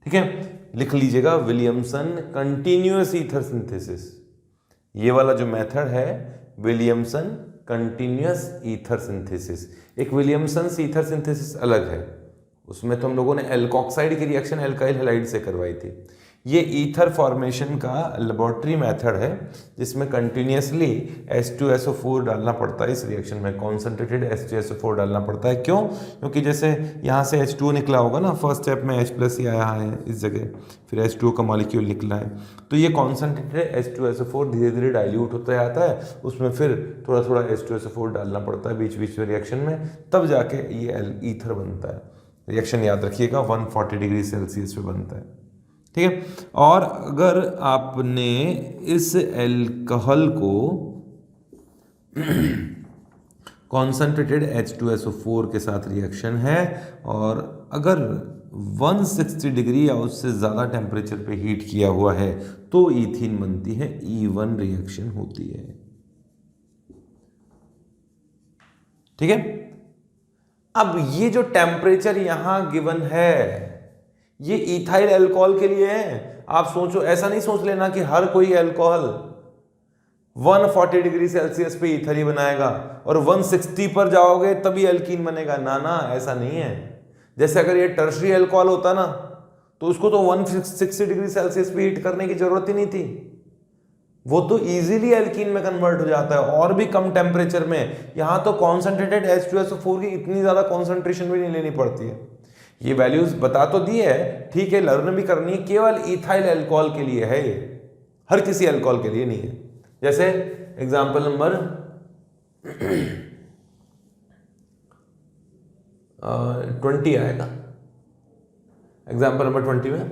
ठीक है। लिख लीजिएगा विलियमसन कंटिन्यूअस ईथर सिंथेसिस। ये वाला जो मेथड है विलियमसन कंटिन्यूअस ईथर सिंथेसिस। एक विलियमसन ईथर सिंथेसिस अलग है, उसमें तो हम लोगों ने एल्कोक्साइड की रिएक्शन एल्काइल हैलाइड से करवाई थी। ये ईथर फॉर्मेशन का लेबोरेटरी मेथड है जिसमें कंटिन्यूअसली H2SO4 डालना पड़ता है। इस रिएक्शन में कॉन्सेंट्रेटेड H2SO4 डालना पड़ता है। क्यों? क्योंकि जैसे यहाँ से H2O निकला होगा ना, फर्स्ट स्टेप में H+ ही आया है इस जगह, फिर H2O का मॉलिक्यूल निकला है, तो ये कॉन्सेंट्रेटेड H2SO4 धीरे धीरे डाइल्यूट होता जाता है, उसमें फिर थोड़ा थोड़ा H2SO4 डालना पड़ता है बीच बीच में रिएक्शन में, तब जाके ये ईथर बनता है। रिएक्शन याद रखिएगा 140 डिग्री सेल्सियस पे बनता है, ठीक है। और अगर आपने इस एल्कोहल को कॉन्सेंट्रेटेड H2SO4 के साथ रिएक्शन है और अगर 160 डिग्री या उससे ज़्यादा टेम्परेचर पे हीट किया हुआ है तो ईथीन बनती है, E1 रिएक्शन होती है, ठीक है। अब ये जो टेम्परेचर यहां गिवन है ये इथाइल अल्कोहल के लिए है। आप सोचो, ऐसा नहीं सोच लेना कि हर कोई अल्कोहल 140 डिग्री सेल्सियस पे ईथर ही बनाएगा और 160 पर जाओगे तभी अल्कीन बनेगा। ना ना, ऐसा नहीं है। जैसे अगर ये टर्शरी अल्कोहल होता ना तो उसको तो 160 डिग्री सेल्सियस पे हीट करने की जरूरत ही नहीं थी, वो तो इजीली अल्कीन में कन्वर्ट हो जाता है और भी कम टेम्परेचर में। यहां तो कॉन्सेंट्रेटेड H2SO4 की इतनी ज्यादा कॉन्सेंट्रेशन भी नहीं लेनी पड़ती है। ये वैल्यूज बता तो दी है, ठीक है, लर्न भी करनी है, केवल इथाइल अल्कोहल के लिए है, ये हर किसी अल्कोहल के लिए नहीं है। जैसे एग्जाम्पल नंबर 20 आएगा। एग्जाम्पल नंबर 20 में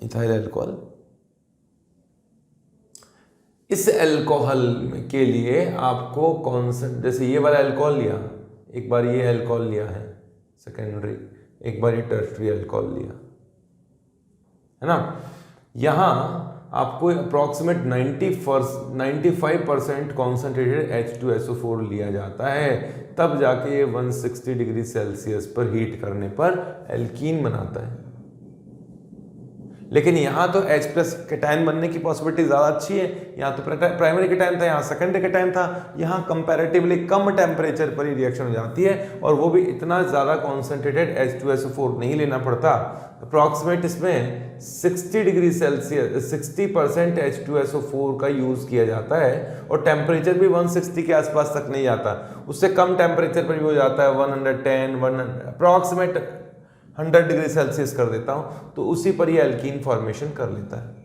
इथाइल अल्कोहल, इस अल्कोहल के लिए आपको कौन सा, जैसे ये वाला अल्कोहल लिया, एक बार ये अल्कोहल लिया है सेकेंडरी, एक बार ये टर्शरी अल्कोहल लिया है ना। यहां आपको अप्रॉक्सीमेट 95% कॉन्सेंट्रेटेड H2SO4 लिया जाता है, तब जाके ये 160 डिग्री सेल्सियस पर हीट करने पर एल्कीन बनाता है। लेकिन यहाँ तो H प्लस कैटायन बनने की पॉसिबिलिटी ज़्यादा अच्छी है। यहाँ तो प्राइमरी कैटायन था, यहाँ सेकेंडरी कैटायन था। यहाँ कंपैरेटिवली कम टेम्परेचर पर ही रिएक्शन हो जाती है और वो भी इतना ज़्यादा कॉन्सेंट्रेटेड H2SO4 नहीं लेना पड़ता। अप्रॉक्सीमेट इसमें 60 डिग्री सेल्सियस 60% H2SO4 का यूज़ किया जाता है और टेम्परेचर भी 160 के आसपास तक नहीं जाता, उससे कम टेम्परेचर पर भी हो जाता है 110 अप्रॉक्सीमेट 100 डिग्री सेल्सियस कर देता हूं तो उसी पर ये अल्कीन फॉर्मेशन कर लेता है।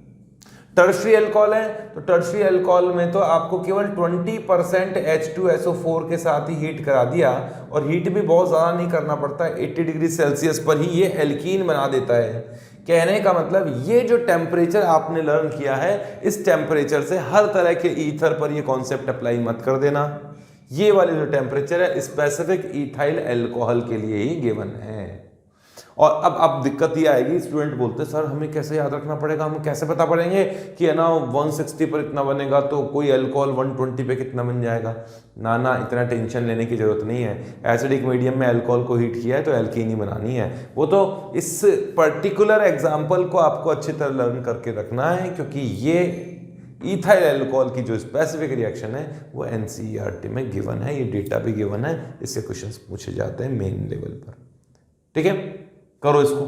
टर्शरी अल्कोहल है तो टर्शरी अल्कोहल में तो आपको केवल 20% H2SO4 के साथ ही हीट करा दिया और हीट भी बहुत ज़्यादा नहीं करना पड़ता, 80 डिग्री सेल्सियस पर ही ये एल्कीन बना देता है। कहने का मतलब ये जो टेम्परेचर आपने लर्न किया है, इस टेम्परेचर से हर तरह के ईथर पर ये कॉन्सेप्ट अप्लाई मत कर देना। ये वाले जो टेम्परेचर है स्पेसिफिक इथाइल अल्कोहल के लिए ही गिवन है। और अब दिक्कत ये आएगी, स्टूडेंट बोलते सर हमें कैसे याद रखना पड़ेगा, हम कैसे पता पड़ेंगे कि है ना 160 पर इतना बनेगा तो कोई अल्कोहल 120 पे कितना बन जाएगा। ना ना, इतना टेंशन लेने की जरूरत नहीं है। एसिडिक मीडियम में अल्कोहल को हीट किया है तो एल्कीन ही बनानी है। वो तो इस पर्टिकुलर एग्जाम्पल को आपको अच्छी तरह लर्न करके रखना है, क्योंकि ये इथाइल अल्कोहल की जो स्पेसिफिक रिएक्शन है वो NCERT में गिवन है, ये डेटा भी गिवन है, इससे क्वेश्चंस पूछे जाते हैं मेन लेवल पर। ठीक है, करो इसको।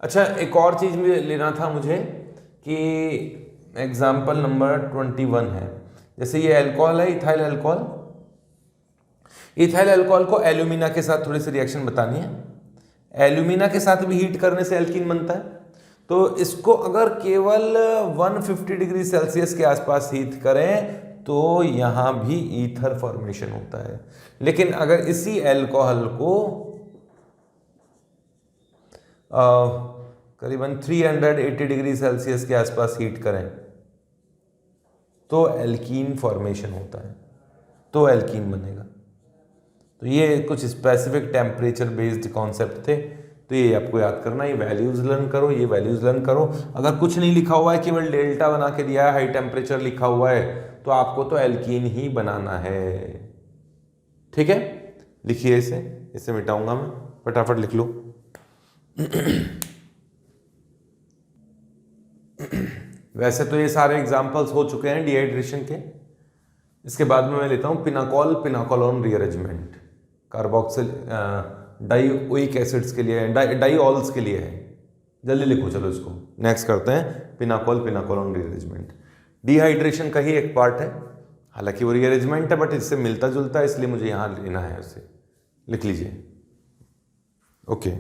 अच्छा, एक और चीज भी लेना था मुझे कि एग्जाम्पल नंबर 21 है, जैसे ये अल्कोहल है इथाइल अल्कोहल, इथाइल अल्कोहल को एल्यूमिना के साथ थोड़ी सी रिएक्शन बतानी है। एल्यूमिना के साथ भी हीट करने से एल्कीन बनता है, तो इसको अगर केवल 150 डिग्री सेल्सियस के आसपास हीट करें तो यहां भी ईथर फॉर्मेशन होता है। लेकिन अगर इसी अल्कोहल को करीबन 380 डिग्री सेल्सियस के आसपास हीट करें तो एल्कीन फॉर्मेशन होता है, तो एल्कीन बनेगा। तो ये कुछ स्पेसिफिक टेम्परेचर बेस्ड कॉन्सेप्ट थे, तो ये आपको याद करना। ये वैल्यूज लर्न करो, ये वैल्यूज लर्न करो। अगर कुछ नहीं लिखा हुआ है, केवल डेल्टा बना के दिया है, हाई टेम्परेचर लिखा हुआ है, तो आपको तो एल्कीन ही बनाना है। ठीक है, लिखिए इसे मिटाऊंगा मैं, फटाफट लिख लो। वैसे तो ये सारे एग्जाम्पल्स हो चुके हैं डिहाइड्रेशन के। इसके बाद में मैं लेता हूं pinacol, pinacolone rearrangement, carboxyl dioic acids के लिए, डाइऑल्स के लिए है। जल्दी लिखो, चलो इसको नेक्स्ट करते हैं। पिनाकोल, पिनाकोलोन रीअरेंजमेंट डिहाइड्रेशन का ही एक पार्ट है, हालांकि वो रीअरेंजमेंट है बट इससे मिलता जुलता है, इसलिए मुझे यहां लेना है, उसे लिख लीजिए। ओके।